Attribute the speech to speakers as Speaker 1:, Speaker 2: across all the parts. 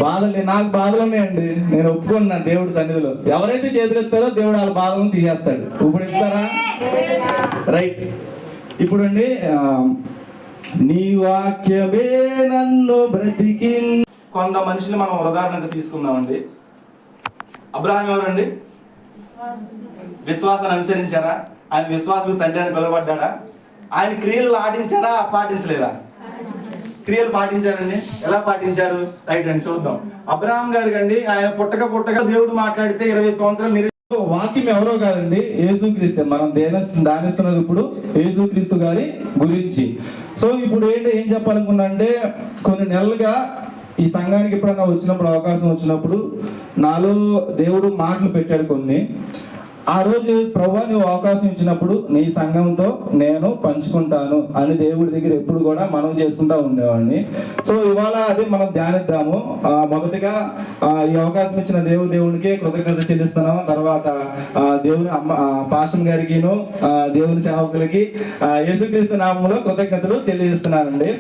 Speaker 1: బాధలు నాకు బాధలు ఉన్నాయండి. నేను ఒప్పుకున్నాను దేవుడి సన్నిధిలో. ఎవరైతే చేతులు ఎత్తారో దేవుడు వాళ్ళ బాధలను తీసేస్తాడు. ఇప్పుడు ఇస్తారా? రైట్. ఇప్పుడు అండి, నీ వాక్యమే నన్ను బ్రతికి. కొంత మనుషులు మనం ఉదాహరణగా తీసుకుందామండి. అబ్రహాం ఎవరండి? విశ్వాసాన్ని అనుసరించారా? ఆయన విశ్వాసులు తండ్రి అని పిలువబడ్డా? ఆయన క్రియలు ఆడించారా, పాటించలేదా? క్రియలు పాటించారండి. ఎలా పాటించారు? రైట్ అండి, చూద్దాం. అబ్రహాం గారికి అండి, ఆయన పుట్టక దేవుడు మాట్లాడితే 20 సంవత్సరాలు వాక్యం ఎవరో కాదండి, యేసుక్రీస్తు. మనం ధ్యానిస్తున్నది ఇప్పుడు యేసుక్రీస్తు గారి గురించి. సో ఇప్పుడు ఏం చెప్పాలనుకున్నా అంటే, కొన్ని నెలలుగా ఈ సంఘానికి ఎప్పుడన్నా వచ్చినప్పుడు, అవకాశం వచ్చినప్పుడు నాలో దేవుడు మాటలు పెట్టాడు కొన్ని. ఆ రోజు ప్రభువా నువ్వు అవకాశం ఇచ్చినప్పుడు నీ సంఘంతో నేను పంచుకుంటాను అని దేవుడి దగ్గర ఎప్పుడు కూడా మనం చేసుకుంటా ఉండేవాడిని. సో ఇవాళ అది మనం ధ్యానిద్దాము. మొదటిగా ఈ అవకాశం ఇచ్చిన దేవునికి కృతజ్ఞత చెల్లిస్తున్నాం. తర్వాత దేవుని పాస్టర్ గారికిను దేవుని సేవకులకి యేసుక్రీస్తు నామములో కృతజ్ఞతలు చెల్లిస్తున్నానండి.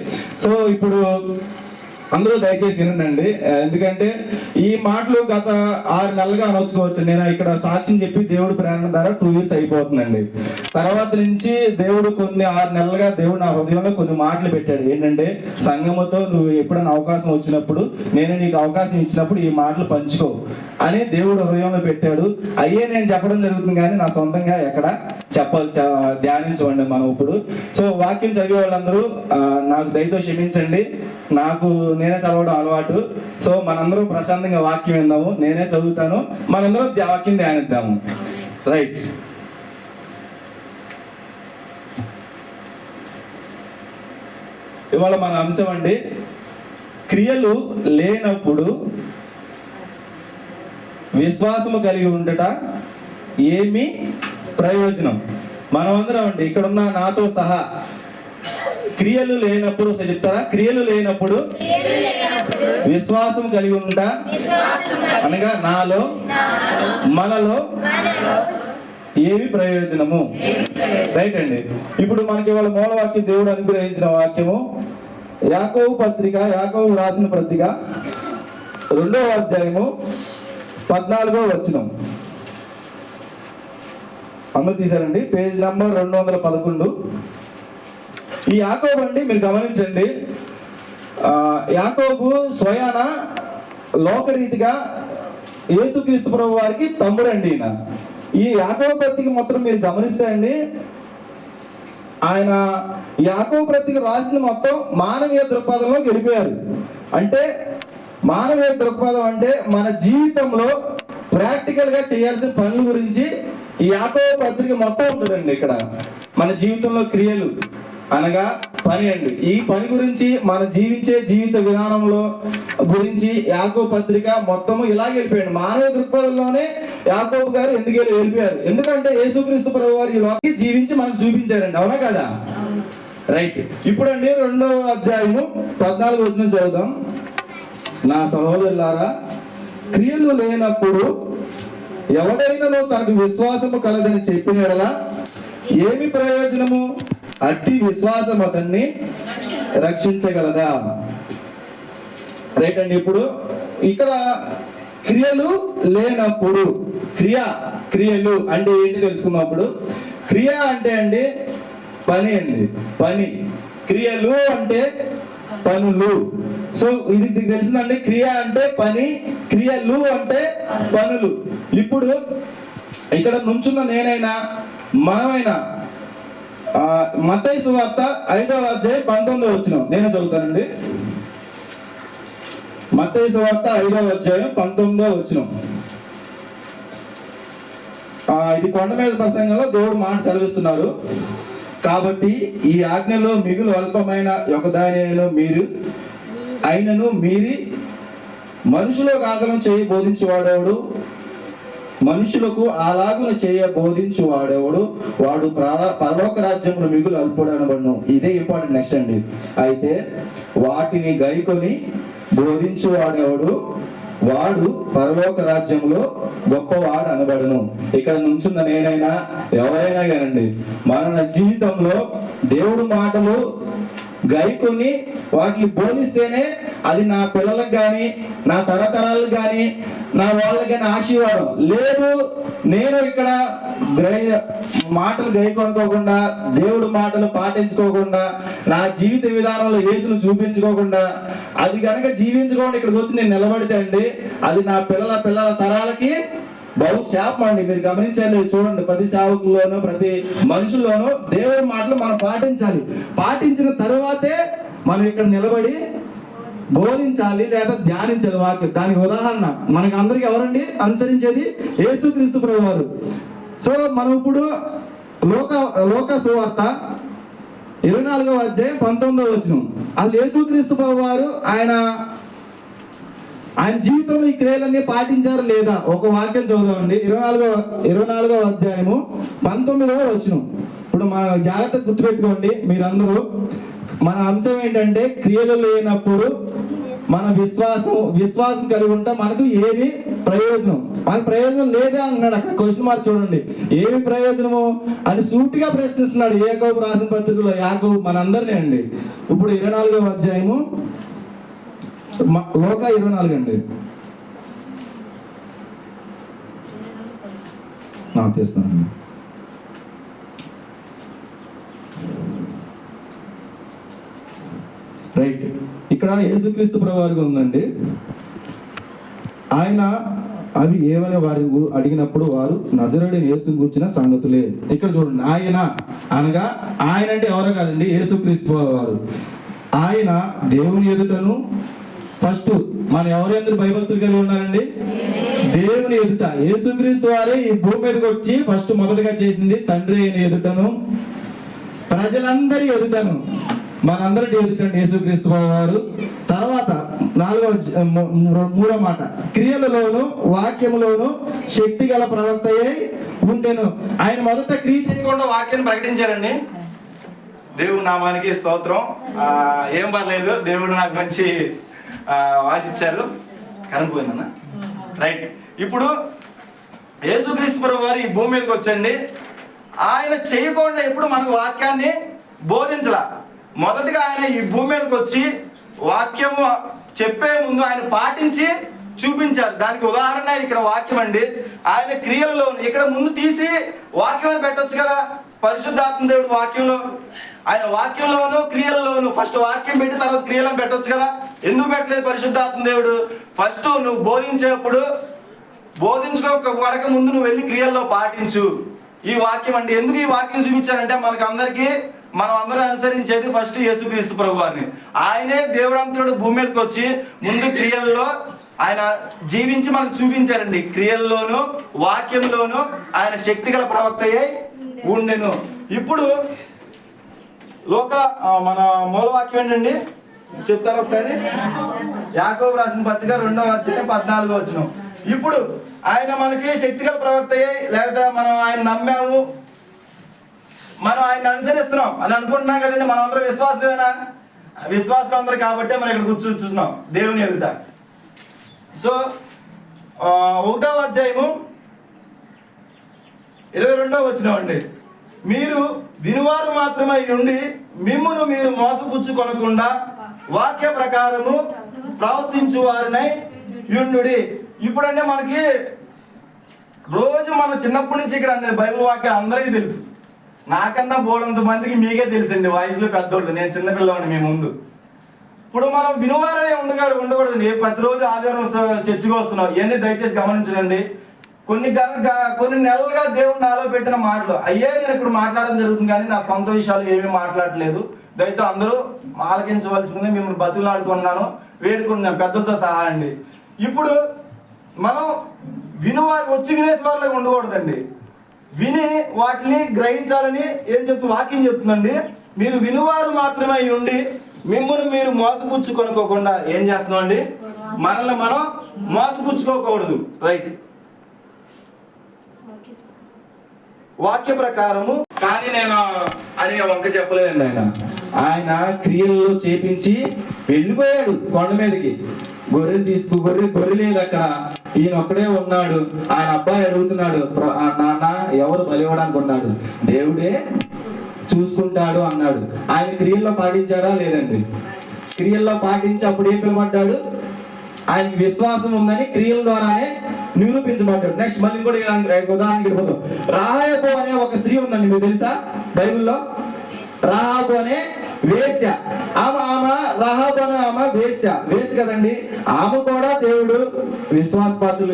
Speaker 1: సో ఇప్పుడు అందరూ దయచేసి వినండి. ఎందుకంటే ఈ మాటలు గత 6 నెలలుగా అనొచ్చుకోవచ్చు. నేను ఇక్కడ సాక్ష్యం చెప్పి దేవుడు ప్రేరణ ద్వారా 2 years అయిపోతుందండి. తర్వాత నుంచి దేవుడు కొన్ని 6 నెలలుగా దేవుడు నా హృదయంలో కొన్ని మాటలు పెట్టాడు. ఏంటంటే, సంఘముతో నువ్వు ఎప్పుడైనా అవకాశం వచ్చినప్పుడు, నేను నీకు అవకాశం ఇచ్చినప్పుడు ఈ మాటలు పంచుకో అని దేవుడు హృదయంలో పెట్టాడు. అయ్యే నేను చెప్పడం జరుగుతుంది, కానీ నా సొంతంగా ఎక్కడ ధ్యానించండి మనం ఇప్పుడు. సో వాక్యం చదివే వాళ్ళందరూ నాకు దయతో క్షమించండి. నాకు నేనే చదవడం అలవాటు. సో మనందరం ప్రశాంతంగా వాక్యం విందాము. నేనే చదువుతాను, మనందరం వాక్యం ధ్యానిద్దాము. రైట్. ఇవాళ మన అంశం అండి, క్రియలు లేనప్పుడు విశ్వాసము కలిగి ఉండట ఏమి ప్రయోజనం. మనమందరం అండి, ఇక్కడున్న నాతో సహా క్రియలు లేనప్పుడు చెప్తారా? క్రియలు లేనప్పుడు విశ్వాసం కలిగి ఉంటా అనగా నాలో మనలో ఏమి ప్రయోజనము. రైట్ అండి. ఇప్పుడు మనకి ఇవాళ మూలవాక్యం దేవుడు అనుగ్రహించిన వాక్యము యాకోబు రాసిన పత్రిక 2వ అధ్యాయము 14వ వచనం. అందరూ తీశారండి, పేజ్ నంబర్ 211. ఈ యాకోబు అండి, మీరు గమనించండి, యాకోబు స్వయాన లోకరీతిగా యేసుక్రీస్తు ప్రభు వారికి తమ్ముడండి. ఈయన ఈ యాకోబు పత్రిక మొత్తం మీరు గమనిస్తే అండి, ఆయన యాకోబు పత్రిక రాసిన మొత్తం మానవీయ దృక్పథంలోకి వెళ్ళిపోయారు. అంటే మానవీయ దృక్పథం అంటే మన జీవితంలో ప్రాక్టికల్ గా చేయాల్సిన పనుల గురించి ఈ యాకోబు పత్రిక మొత్తం ఉంటుందండి. ఇక్కడ మన జీవితంలో క్రియలు అనగా పని అండి. ఈ పని గురించి మన జీవించే జీవిత విధానంలో గురించి యాకోబు పత్రిక మొత్తము ఇలాగే వెళ్ళిపోయాడు. మానవ దృక్పథంలోనే యాకోబు గారు ఎందుకు వెళ్ళిపోయారు? ఎందుకంటే యేసుక్రీస్తు ప్రభు వారు ఈ లోకాన్ని జీవించి మనకు చూపించారండి. అవునా కదా? రైట్. ఇప్పుడు అండి 2వ అధ్యాయము 14వ వచనం చదువుదాం. నా సహోదరులారా, క్రియలు లేనప్పుడు ఎవడైనా తనకు విశ్వాసము కలదని చెప్పిన యెడల ఏమి ప్రయోజనము? అట్టి విశ్వాసం అతన్ని రక్షించగలదా? రైట్ అండి. ఇప్పుడు ఇక్కడ క్రియలు లేనప్పుడు, క్రియలు అంటే ఏంటి తెలుసుకున్నప్పుడు, క్రియ అంటే అండి పని అండి, పని. క్రియలు అంటే పనులు. సో ఇది తెలిసిందండి, క్రియ అంటే పని, క్రియలు అంటే పనులు. ఇప్పుడు ఇక్కడ నుంచున్న నేనైనా మనమైనా మత్తయి సువార్త 5వ అధ్యాయం 19వ వచనం నేను చదువుతానండి. మత్తయి సువార్త 5వ అధ్యాయం 19వ వచనం. ఇది కొండ మీద ప్రసంగంలో దేవుడు మాట సెలవిస్తున్నారు. కాబట్టి ఈ ఆజ్ఞలో మిగులు అల్పమైన ఒకదానిలో అయినను మీరి మనుషులకు ఆగమం చేయి బోధించేవాడేవాడు, మనుషులకు అలాగున చేయ బోధించువాడేవాడు వాడు పరలోక రాజ్యంలో మిగులు అల్పుడనబడును. ఇదే ఇంపార్టెంట్ నెక్స్ట్ అండి. అయితే వాటిని గైకొని బోధించువాడేవాడు వాడు పరలోక రాజ్యంలో గొప్పవాడు అనబడును. ఇక్కడ నుంచున్న నేనైనా ఎవరైనా కానండి, మన జీవితంలో దేవుడు మాటలు గైకొని వాటిని బోధిస్తేనే అది నా పిల్లలకు కానీ నా తరతరాలకు కానీ నా వాళ్ళకి కానీ ఆశీర్వాదం. లేదు నేను ఇక్కడ మాటలు గైకొనుకోకుండా దేవుడి మాటలు పాటించుకోకుండా నా జీవిత విధానంలో యేసును చూపించుకోకుండా అది కనుక జీవించుకోకుండా ఇక్కడికి వచ్చి నేను నిలబడితే అండి అది నా పిల్లల తరాలకి బహు శాపం అండి. మీరు గమనించాలి, చూడండి, ప్రతి సేవకుల్లోనూ ప్రతి మనుషుల్లోనూ దేవుడి మాటలు మనం పాటించాలి. పాటించిన తరువాతే మనం ఇక్కడ నిలబడి బోధించాలి లేదా ధ్యానించాలి వాక్యం. దానికి ఉదాహరణ మనకి అందరికి ఎవరండి అనుసరించేది? యేసుక్రీస్తు ప్రభువారు. సో మనం ఇప్పుడు లోక సువార్త 24వ అధ్యాయం 19వ వచనం. అది యేసుక్రీస్తు ప్రభువారు ఆయన జీవితంలో ఈ క్రియలన్నీ పాటించారు లేదా? ఒక వాక్యం చదువుదామండి. 24వ అధ్యాయము 19వ వచనం. ఇప్పుడు మన జాగ్రత్తగా గుర్తుపెట్టుకోండి మీరందరూ. మన అంశం ఏంటంటే క్రియలు లేనప్పుడు మన విశ్వాసం కలిగి ఉంటే మనకు ఏమి ప్రయోజనం? మనకు ప్రయోజనం లేదే అన్నాడు. అక్కడ క్వశ్చన్ మార్క్ చూడండి. ఏమి ప్రయోజనము అని సూటిగా ప్రశ్నిస్తున్నాడు యాకోబు రాసిన పత్రికలో. యాకోబు మనందరినీ అండి. ఇప్పుడు 24వ అధ్యాయము లోక 24 అండి. తీస్తానండి. రైట్, ఇక్కడ యేసుక్రీస్తు ప్రభువారికి ఉందండి. ఆయన అవి ఏమని వారి అడిగినప్పుడు వారు నజరేయుడైన యేసును గూర్చిన సంగతులే. ఇక్కడ చూడండి, ఆయన అనగా ఆయన అంటే ఎవరో కాదండి, యేసుక్రీస్తు వారు. ఆయన దేవుని ఎదుటను ఫస్ట్ మన ఎవరెందుకు భయభక్తులు కలిగి ఉన్నారండి? దేవుని ఎదుట. యేసుక్రీస్తు వారే ఈ భూమి మీదకి వచ్చి ఫస్ట్ మొదటగా చేసింది తండ్రి అయిన ఎదుటను ప్రజలందరి ఎదుటను మనందరి ఎదుటండి యేసుక్రీస్తు వారు. తర్వాత 3వ మాట, క్రియలలోను వాక్యములోను శక్తి గల ప్రవక్తయే ఉండెను. ఆయన మొదట క్రియ చేయకుండా వాక్యాన్ని ప్రకటించారండి. దేవుడి నామానికి స్తోత్రం. ఏం పర్లేదు, దేవుడు నాకు మంచి వాసిచ్చారు. కరెంట్ పోయిందన్న. రైట్, ఇప్పుడు యేసుక్రీస్తు ప్రభువు వారు ఈ భూమి మీదకి వచ్చండి. ఆయన చేయకుండా ఎప్పుడు మనకు వాక్యాన్ని బోధించలా. మొదటిగా ఆయన ఈ భూమి మీదకి వచ్చి వాక్యము చెప్పే ముందు ఆయన పాటించి చూపించారు. దానికి ఉదాహరణ ఇక్కడ వాక్యం అండి. ఆయన క్రియలలో ఇక్కడ ముందు తీసి వాక్యం అని పెట్టొచ్చు కదా. పరిశుద్ధాత్మ దేవుడు వాక్యంలో, ఆయన వాక్యంలోను క్రియల్లోను ఫస్ట్ వాక్యం పెట్టి తర్వాత క్రియలను పెట్టొచ్చు కదా. ఎందుకు పెట్టలేదు పరిశుద్ధాత్మ దేవుడు? ఫస్ట్ నువ్వు బోధించేప్పుడు బోధించుకోక ముందు నువ్వు వెళ్ళి క్రియల్లో పాటించు. ఈ వాక్యం అండి. ఎందుకు ఈ వాక్యం చూపించారంటే మనకు అందరికీ మనం అందరూ అనుసరించేది ఫస్ట్ యేసుక్రీస్తు ప్రభువారిని. ఆయనే దేవుడంతుడు భూమి మీదకి వచ్చి ముందు క్రియల్లో ఆయన జీవించి మనకు చూపించారండి. క్రియల్లోను వాక్యంలోను ఆయన శక్తిగల ప్రవక్తయే ఉండెను. ఇప్పుడు మన మూలవాక్యం ఏంటండి చెప్తారు ఒకసారి? యాకోబు రాసిన పత్రిక 2వ అధ్యాయం 14వ వచనం. ఇప్పుడు ఆయన మనకి శక్తిగల ప్రవక్తయే లేదా మనం ఆయన నమ్మాము, మనం ఆయన అనుసరిస్తున్నాం అని అనుకుంటున్నాం కదండి. మనం అందరం విశ్వాసులేనా? విశ్వాసులు అందరూ కాబట్టి మనం ఇక్కడ చూస్తున్నాం దేవుని ఎదుట. సో 1వ అధ్యాయము 22వ వచనం అండి. మీరు వినువారు మాత్రమే ఉండి మిమ్మును మీరు మోసపుచ్చుకొనకుండా వాక్య ప్రకారము ప్రవర్తించు వారినై యుండుడి. ఇప్పుడంటే మనకి రోజు మన చిన్నప్పటి నుంచి ఇక్కడ అందరి బైబిల్ వాక్యాలు అందరికీ తెలుసు. నాకన్నా బోలంత మందికి మీకే తెలుసండి, వయసులో పెద్దోళ్ళు. నేను చిన్నపిల్లవాడిని మీ ముందు. ఇప్పుడు మనం వినువారమే ఉండకూడదండి. ప్రతిరోజు ఆదివారం చర్చికి వస్తున్నాం. ఇవన్నీ దయచేసి గమనించండి. కొన్ని నెలలుగా దేవుడు నాలో పెట్టిన మాటలు అయ్యే నేను ఇప్పుడు మాట్లాడడం జరుగుతుంది, కానీ నా సొంత విషయాలు ఏమీ మాట్లాడలేదు. దయతో అందరూ ఆలకించవలసింది మిమ్మల్ని బతులాడుకున్నాను, వేడుకున్నాను పెద్దలతో సహా అండి. ఇప్పుడు మనం వినువారు వచ్చి వినేసి వారిలాగా ఉండకూడదండి. విని వాటిని గ్రహించాలని వాక్యం చెప్తుందండి. మీరు వినువారు మాత్రమే ఉండి మిమ్మల్ని మీరు మోసపుచ్చుకొనుకోకుండా ఏం చేస్తున్నామండి? మనల్ని మనం మోసపుచ్చుకోకూడదు. రైట్, వాక్య ప్రకారము. కానీ నేను అని వంక చెప్పలేదండి. ఆయన క్రియల్లో చేపించి వెళ్ళిపోయాడు కొండ మీదకి. గొర్రె లేదు అక్కడ, ఈయన ఒక్కడే ఉన్నాడు. ఆయన అబ్బాయి అడుగుతున్నాడు, నాన్న ఎవరు బలివ్వడానికి ఉన్నాడు? దేవుడే చూసుకుంటాడు అన్నాడు. ఆయన క్రియల్లో పాటించాడా లేదండి? క్రియల్లో పాటించి అప్పుడు ఏం పిలబడ్డాడు? ఆయనకి విశ్వాసం ఉందని క్రియల ద్వారానే నిరూపించబడ్డాడు. నెక్స్ట్ మళ్ళీ కూడా ఉదాహరణకి వెళ్ళిపోతాం. రాహాబు అనే ఒక స్త్రీ ఉందండి, మీకు తెలుసా బైబిల్లో? రాహాబు అనే వేశ్య. రాహాబు అనే ఆమె వేశ్య కదండి. ఆమె కూడా దేవుడు విశ్వాసపాత్రులు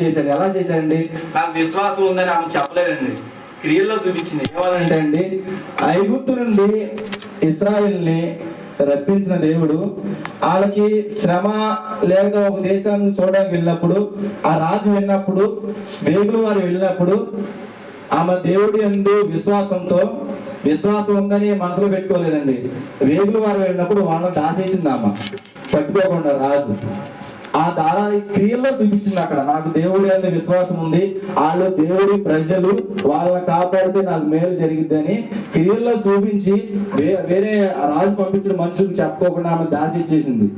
Speaker 1: చేశాడు. ఎలా చేశాడండి? నాకు విశ్వాసం ఉందని ఆమె చెప్పలేదండి, క్రియల్లో చూపించింది. ఏమనంటే అండి, ఐగుప్తు నుండి ఇశ్రాయేల్ని రప్పించిన దేవుడు వాళ్ళకి శ్రమ లేక ఒక దేశాన్ని చూడడానికి వెళ్ళినప్పుడు, ఆ రాజు వెళ్ళినప్పుడు, వేగులు వారు వెళ్ళినప్పుడు ఆమె దేవుడి యందు విశ్వాసం ఉందని మనసులో పెట్టుకోలేదండి. వేగులు వారు వెళ్ళినప్పుడు వాళ్ళని దాచేసింది ఆమె, పట్టుకోకుండా రాజు. ఆ దారా క్రియల్లో చూపించింది అక్కడ, నాకు దేవుడి యందు విశ్వాసం ఉంది, వాళ్ళు దేవుడి ప్రజలు, వాళ్ళని కాపాడితే నాకు మేలు జరిగిద్దని క్రియల్లో చూపించి వేరే రాజు పంపించిన మనుషులకు చెప్పుకోకుండా ఆమె దాచిచ్చేసింది.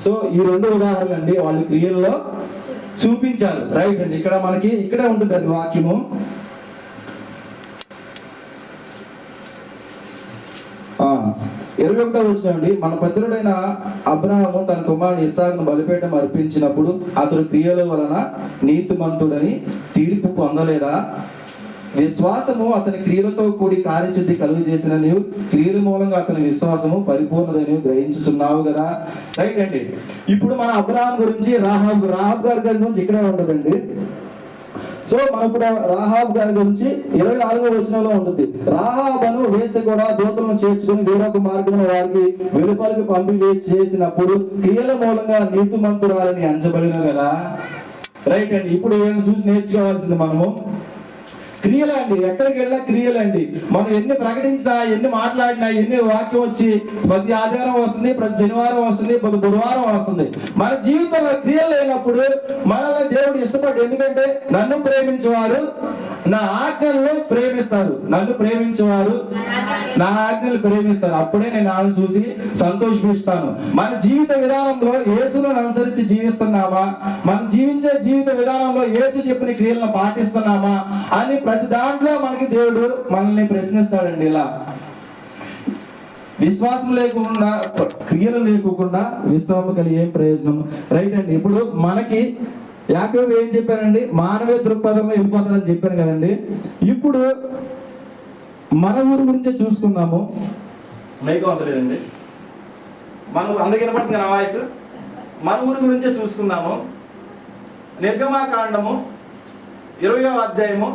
Speaker 1: సో ఈ రెండు ఉదాహరణలు అండి, వాళ్ళు క్రియల్లో చూపించారు. రైట్ అండి. ఇక్కడ మనకి ఇక్కడే ఉంటుంది అది వాక్యము. 21వ వచనం అండి. మన పితరుడైన అబ్రహాము తన కుమారుని ఇస్సాకును బలిపీఠం అర్పించినప్పుడు అతడు క్రియల వలన నీతిమంతుడని తీర్పు పొందలేదా? విశ్వాసము అతని క్రియలతో కూడి కార్యసిద్ధి కలుగు చేసిన నీవు క్రియల మూలంగా అతని విశ్వాసము పరిపూర్ణదని గ్రహించుచున్నావు కదా. రైట్ అండి. ఇప్పుడు మన అబ్రహాం గురించి రాహాబ్ గారి గురించి ఇక్కడే ఉంటుందండి. సో మనం ఇప్పుడు రాహాబ్ గారి గురించి 24వ వచనంలో ఉంటుంది. రాహాబను వేసి కూడా దూతలను చేర్చుకుని వేరొక మార్గం వారికి వెలుపలికి పంపి చేసినప్పుడు క్రియల మూలంగా నీతిమంతురాలని అంచబడిన కదా. రైట్ అండి. ఇప్పుడు చూసి నేర్చుకోవాల్సింది మనము క్రియలండి. ఎక్కడికి వెళ్ళినా క్రియలండి. మనం ఎన్ని ప్రకటించినా, ఎన్ని మాట్లాడినా, ఎన్ని వాక్యం వచ్చి ప్రతి ఆదివారం వస్తుంది, ప్రతి శనివారం వస్తుంది, ప్రతి బుధవారం వస్తుంది, మన జీవితంలో క్రియలు లేనప్పుడు మనల్ని దేవుడు ఇష్టపడ్డు. ఎందుకంటే నన్ను ప్రేమించేవారు నా ఆజ్ఞలను ప్రేమిస్తారు, నన్ను ప్రేమించేవారు నా ఆజ్ఞలు ప్రేమిస్తారు. అప్పుడే నేను ఆమెను చూసి సంతోషిస్తాను. మన జీవిత విధానంలో యేసును అనుసరించి జీవిస్తున్నామా? మనం జీవించే జీవిత విధానంలో యేసు చెప్పిన క్రియలను పాటిస్తున్నామా అని ప్రతి దాంట్లో మనకి దేవుడు మనల్ని ప్రశ్నిస్తాడండి. ఇలా విశ్వాసం లేకుండా, క్రియలు లేకుండా విశ్వాసం కలిగి ఏం ప్రయోజనం? రైట్ అండి. ఇప్పుడు మనకి యాకోబు ఏం చెప్పారండి? మానవీయ దృక్పథంలో వెళ్ళిపోతాడని చెప్పాను కదండి. ఇప్పుడు మన ఊరు గురించే చూసుకుందాము. మైక్ అవసరం లేదండి, మనం అందరికి వినపడుతుంది నా వాయిస్. మన ఊరు గురించే చూసుకుందాము. నిర్గమాకాండము 20వ అధ్యాయము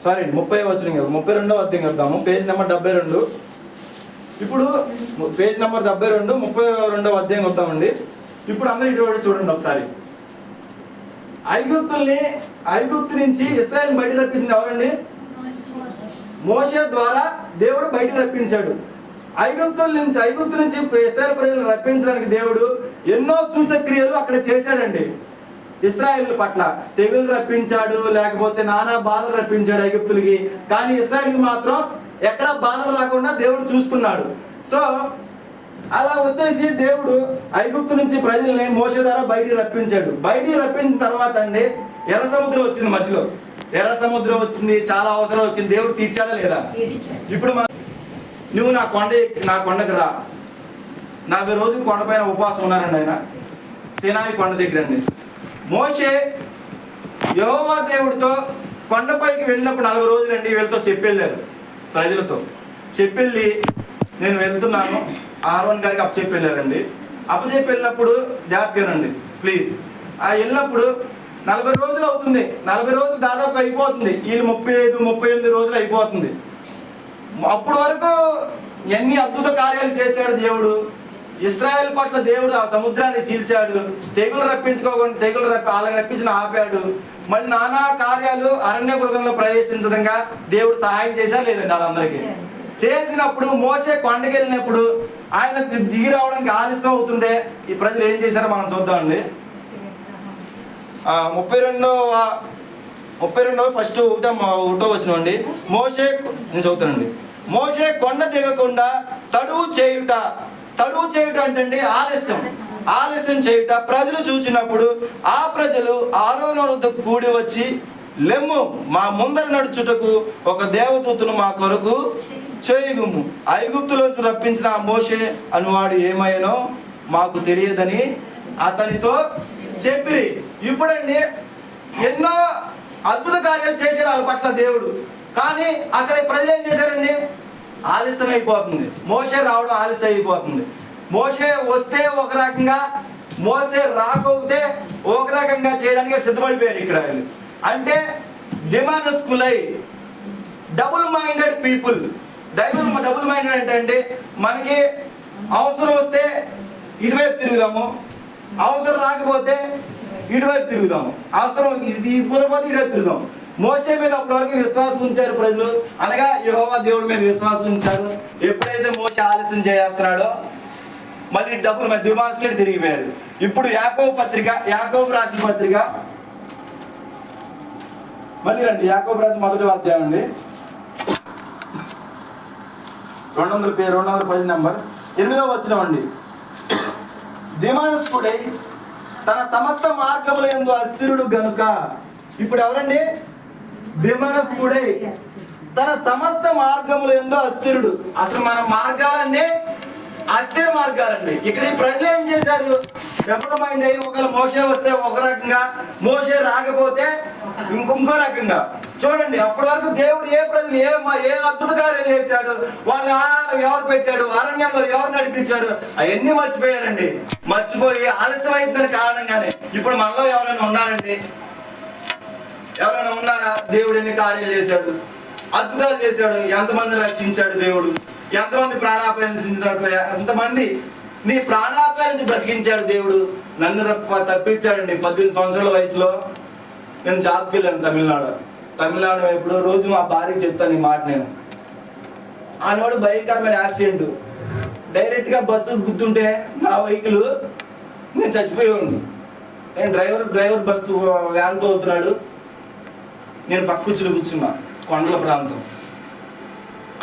Speaker 1: 30వ వచనం కదా, 32వ అధ్యాయం వద్దాము. Page number 72. ఇప్పుడు పేజ్ నెంబర్ 72, 32వ అధ్యాయం వద్దామండి. ఇప్పుడు అందరూ ఇటువంటి చూడండి ఒకసారి. ఐగుప్తు నుంచి ఇశ్రాయేలుని బయట రప్పించింది ఎవరండి? మోషే ద్వారా దేవుడు బయట రప్పించాడు. ఐగుప్తు నుంచి ఇశ్రాయేలు ప్రజలను రప్పించడానికి దేవుడు ఎన్నో సూచక్రియలు అక్కడ చేశాడండి. ఇశ్రాయేలు పట్ల తెగులు రప్పించాడు, లేకపోతే నానా బాధలు రప్పించాడు ఐగుప్తులకి. కానీ ఇశ్రాయేలుకి మాత్రం ఎక్కడ బాధలు రాకుండా దేవుడు చూసుకున్నాడు. సో అలా వచ్చేసి దేవుడు ఐగుప్తు నుంచి ప్రజల్ని మోషే ద్వారా బయటికి రప్పించాడు. బయటికి రప్పించిన తర్వాత అండి ఎర్ర సముద్రం వచ్చింది. మధ్యలో ఎర్ర సముద్రం వచ్చింది, చాలా అవసరం వచ్చింది. దేవుడు తీర్చాడా లేదా? ఇప్పుడు నువ్వు నా కొండకు రా. 40 రోజులు కొండపైన ఉపవాసం ఉన్నారండి ఆయన, సీనాయి కొండ దగ్గర అండి. మోషే యెహోవా దేవుడితో కొండపైకి వెళ్ళినప్పుడు 40 రోజులు అండి వీళ్ళతో చెప్పెళ్ళారు. ప్రజలతో చెప్పెళ్ళి నేను వెళ్తున్నాను ఆరోన్ గారికి అప్పచెప్పెళ్ళారండి. అప్పచెప్పెళ్ళినప్పుడు జాగ్రత్తగానండి ప్లీజ్. వెళ్ళినప్పుడు 40 రోజులు అవుతుంది. 40 రోజులు దాదాపు అయిపోతుంది. వీళ్ళు 35-38 రోజులు అయిపోతుంది. అప్పటి వరకు ఎన్ని అద్భుత కార్యాలు చేశాడు దేవుడు. ఇశ్రాయేల్ పట్ల దేవుడు ఆ సముద్రాన్ని చీల్చాడు. తెగులు వాళ్ళకి రప్పించిన ఆపాడు. మళ్ళీ నానా కార్యాలు అరణ్య గృహంలో ప్రవేశించడంగా దేవుడు సహాయం చేశారు లేదండి వాళ్ళందరికీ. చేసినప్పుడు మోషే కొండకి వెళ్ళినప్పుడు ఆయన దిగి రావడానికి ఆలస్యం అవుతుండే ఈ ప్రజలు ఏం చేశారో మనం చూద్దామండి. 32వ ఫస్ట్ 1వ వచనం అండి. మోషే, నేను చదువుతానండి. మోషే కొండ దిగకుండా తడువు చేయుట అంటే ఆలస్యం చేయుట ప్రజలు చూచినప్పుడు ఆ ప్రజలు ఆరోను వద్దకు కూడి వచ్చి, లెమ్ము, మా ముందర నడుచుటకు ఒక దేవదూతను మా కొరకు చేయుము, ఐగుప్తులోంచి రప్పించిన ఆ మోషే అనువాడు ఏమైనో మాకు తెలియదని అతనితో చెప్పిరి. ఇప్పుడండి ఎన్నో అద్భుత కార్యాలు చేశాడు వాళ్ళ పట్ల దేవుడు. కానీ అక్కడ ప్రజలు ఏం చేశారండి? ఆలస్యం అయిపోతుంది. మోషే రావడం ఆలస్యం అయిపోతుంది. మోషే వస్తే ఒక రకంగా, మోషే రాకపోతే ఒక రకంగా చేయడానికి సిద్ధపడిపోయారు ఇక్కడ. అంటే దిమానస్కులై, double minded people. Double minded అంటే మనకి అవసరం వస్తే ఇటువైపు తిరుగుదాము, అవసరం రాకపోతే ఇటువైపు తిరుగుదాము, అవసరం ఇది కుదరపోతే ఇటువైపు తిరుగుదాం. మోషే మీద అప్పటి వరకు విశ్వాసం ఉంచారు ప్రజలు, అనగా యెహోవా దేవుడి మీద విశ్వాసం ఉంచారు. ఎప్పుడైతే మోషే ఆలస్యం చేస్తున్నాడో మళ్ళీ డబ్బులు మన దిమానస్కులే తిరిగిపోయారు. ఇప్పుడు యాకోబు రాసిన పత్రిక మళ్ళీ రండి. యాకోబు రాసిన మొదటి అధ్యాయం అండి, 210 నంబర్ 8వ వచనం అండి. దిమానస్కుడై తన సమస్త మార్గముల యందు అస్థిరుడు గనుక. ఇప్పుడు ఎవరండి? దిమానస్కుడై తన సమస్త మార్గముల యందు అస్థిరుడు. అసలు మన మార్గాలన్నీ అస్థిర మార్గాలండి. ఇక్కడ ఈ ప్రజలు ఏం చేశారు? డబుల్ మైండ్ అయ్యి, ఒకవేళ మోషే వస్తే ఒక రకంగా, మోషే రాకపోతే ఇంకో రకంగా. చూడండి, అప్పటి వరకు దేవుడు ఏ ప్రజలు ఏ అద్భుత కార్యాలు చేశాడు, వాళ్ళ ఆహారం ఎవరు పెట్టాడు, అరణ్యంలో ఎవరు నడిపించారు, అవన్నీ మర్చిపోయారండి. మర్చిపోయి ఆలస్యం అయిపోయిన కారణంగానే ఇప్పుడు మనలో ఎవరైనా ఉన్నారండి? ఎవరైనా ఉన్నారా? దేవుడు ఎన్ని కార్యాలు చేశాడు, అద్భుతాలు చేశాడు, ఎంతమంది రక్షించాడు దేవుడు, ఎంతమంది ప్రాణాపాయించినట్టు, ఎంతమంది నీ ప్రాణాపాయించి బ్రతికించాడు దేవుడు. నన్ను తప్పించాడండి. 18 సంవత్సరాల వయసులో నేను జాబ్కి వెళ్ళాను తమిళనాడు వైపు. రోజు మా భార్యకి చెప్తాను ఈ మాట. నేను ఆనాడు భయంకరమైన యాక్సిడెంట్, డైరెక్ట్గా బస్సు గుద్దుంటే నా వెహికల్ నేను చచ్చిపోయేవాడిని. నేను డ్రైవర్ బస్సు వ్యాన్తో అవుతున్నాడు, నేను పక్క కూర్చున్నా కొండల ప్రాంతం.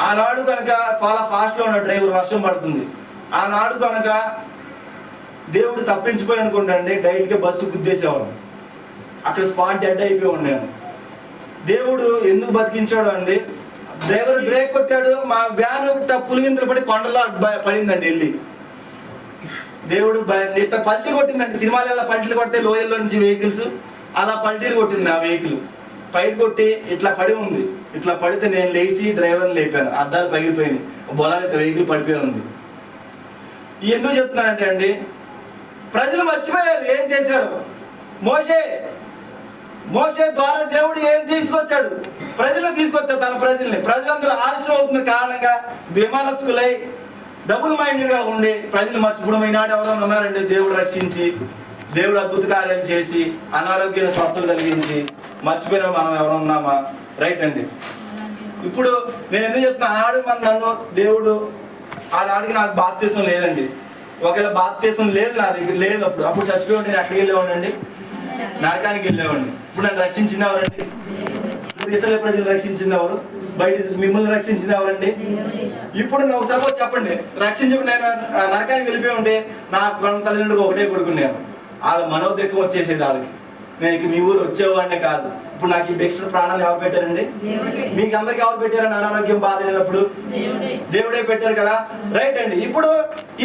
Speaker 1: ఆనాడు కనుక చాలా ఫాస్ట్లో ఉన్న డ్రైవర్, వర్షం పడుతుంది. ఆనాడు కనుక దేవుడు తప్పించిపోయి అనుకుంటాండి, డైరెక్ట్గా బస్సు గుద్దేసేవాడు, అక్కడ స్పాట్ డెడ్ అయిపోయి ఉన్నాను. దేవుడు ఎందుకు బతికించాడు అండి? డ్రైవర్ బ్రేక్ కొట్టాడు, మా వ్యాన్ పులిగింతలు పడి కొండలో పడిందండి. వెళ్ళి దేవుడు ఇట్లా పల్టీ కొట్టిందండి. సినిమాలలో పల్టీలు కొడితే లోయల్లో నుంచి వెహికల్స్ అలా పల్టీలు కొట్టింది ఆ వెహికల్. పైకి కొట్టి ఇట్లా పడి ఉంది. ఇట్లా పడితే నేను లేచి డ్రైవర్ని లేపాను, అద్దాలు పగిలిపోయింది, బొలారి వెహికల్ పడిపోయి ఉంది. ఎందుకు చెప్తున్నానంటే అండి, ప్రజలు మర్చిపోయారు ఏం చేశారు. మోషే ద్వారా దేవుడు ఏం తీసుకొచ్చాడు? ప్రజలను తీసుకొచ్చాడు, తన ప్రజలందరూ ఆలస్యం అవుతున్న కారణంగా దిమానస్కులై డబుల్ మైండెడ్గా ఉండి ప్రజలు మర్చిపోవడం. ఈనాడు ఎవరైనా ఉన్నారండి? దేవుడు రక్షించి, దేవుడు అద్భుత కార్యాలు చేసి, అనారోగ్యాన్ని స్వస్థలు కలిగించి మర్చిపోయినా మనం ఎవరు ఉన్నామా? రైట్ అండి. ఇప్పుడు నేను ఎందుకు చెప్తున్నా, ఆనాడు నన్ను దేవుడు ఆనాడికి నాకు బాప్తీసం లేదండి. ఒకవేళ బాప్తీసం లేదు నా దగ్గర లేదు, అప్పుడు చచ్చిపోయి నేను ఎక్కడికి వెళ్ళేవాడిని? నరకానికి వెళ్ళేవాడిని. ఇప్పుడు నన్ను రక్షించింది ఎవరండి? దేశాల ప్రజలు రక్షించింది ఎవరు? బయట మిమ్మల్ని రక్షించింది ఎవరండి? ఇప్పుడు నువ్వు సపోజ్ చెప్పండి, రక్షించకుండా నేను నరకానికి వెళ్ళిపోయి ఉంటే నా తల్లిదండ్రులకు ఒకటే కొడుకున్నాను, వాళ్ళ మనోదెక్కం వచ్చేసేది వాళ్ళకి. నేను ఇక మీ ఊరు వచ్చేవాడినే కాదు. ఇప్పుడు నాకు ఈ భిక్ష ప్రాణాలు ఎవరు పెట్టారండి? మీకు అందరికి ఎవరు పెట్టారని? అనారోగ్యం బాధ లేనప్పుడు దేవుడే పెట్టారు కదా. రైట్ అండి. ఇప్పుడు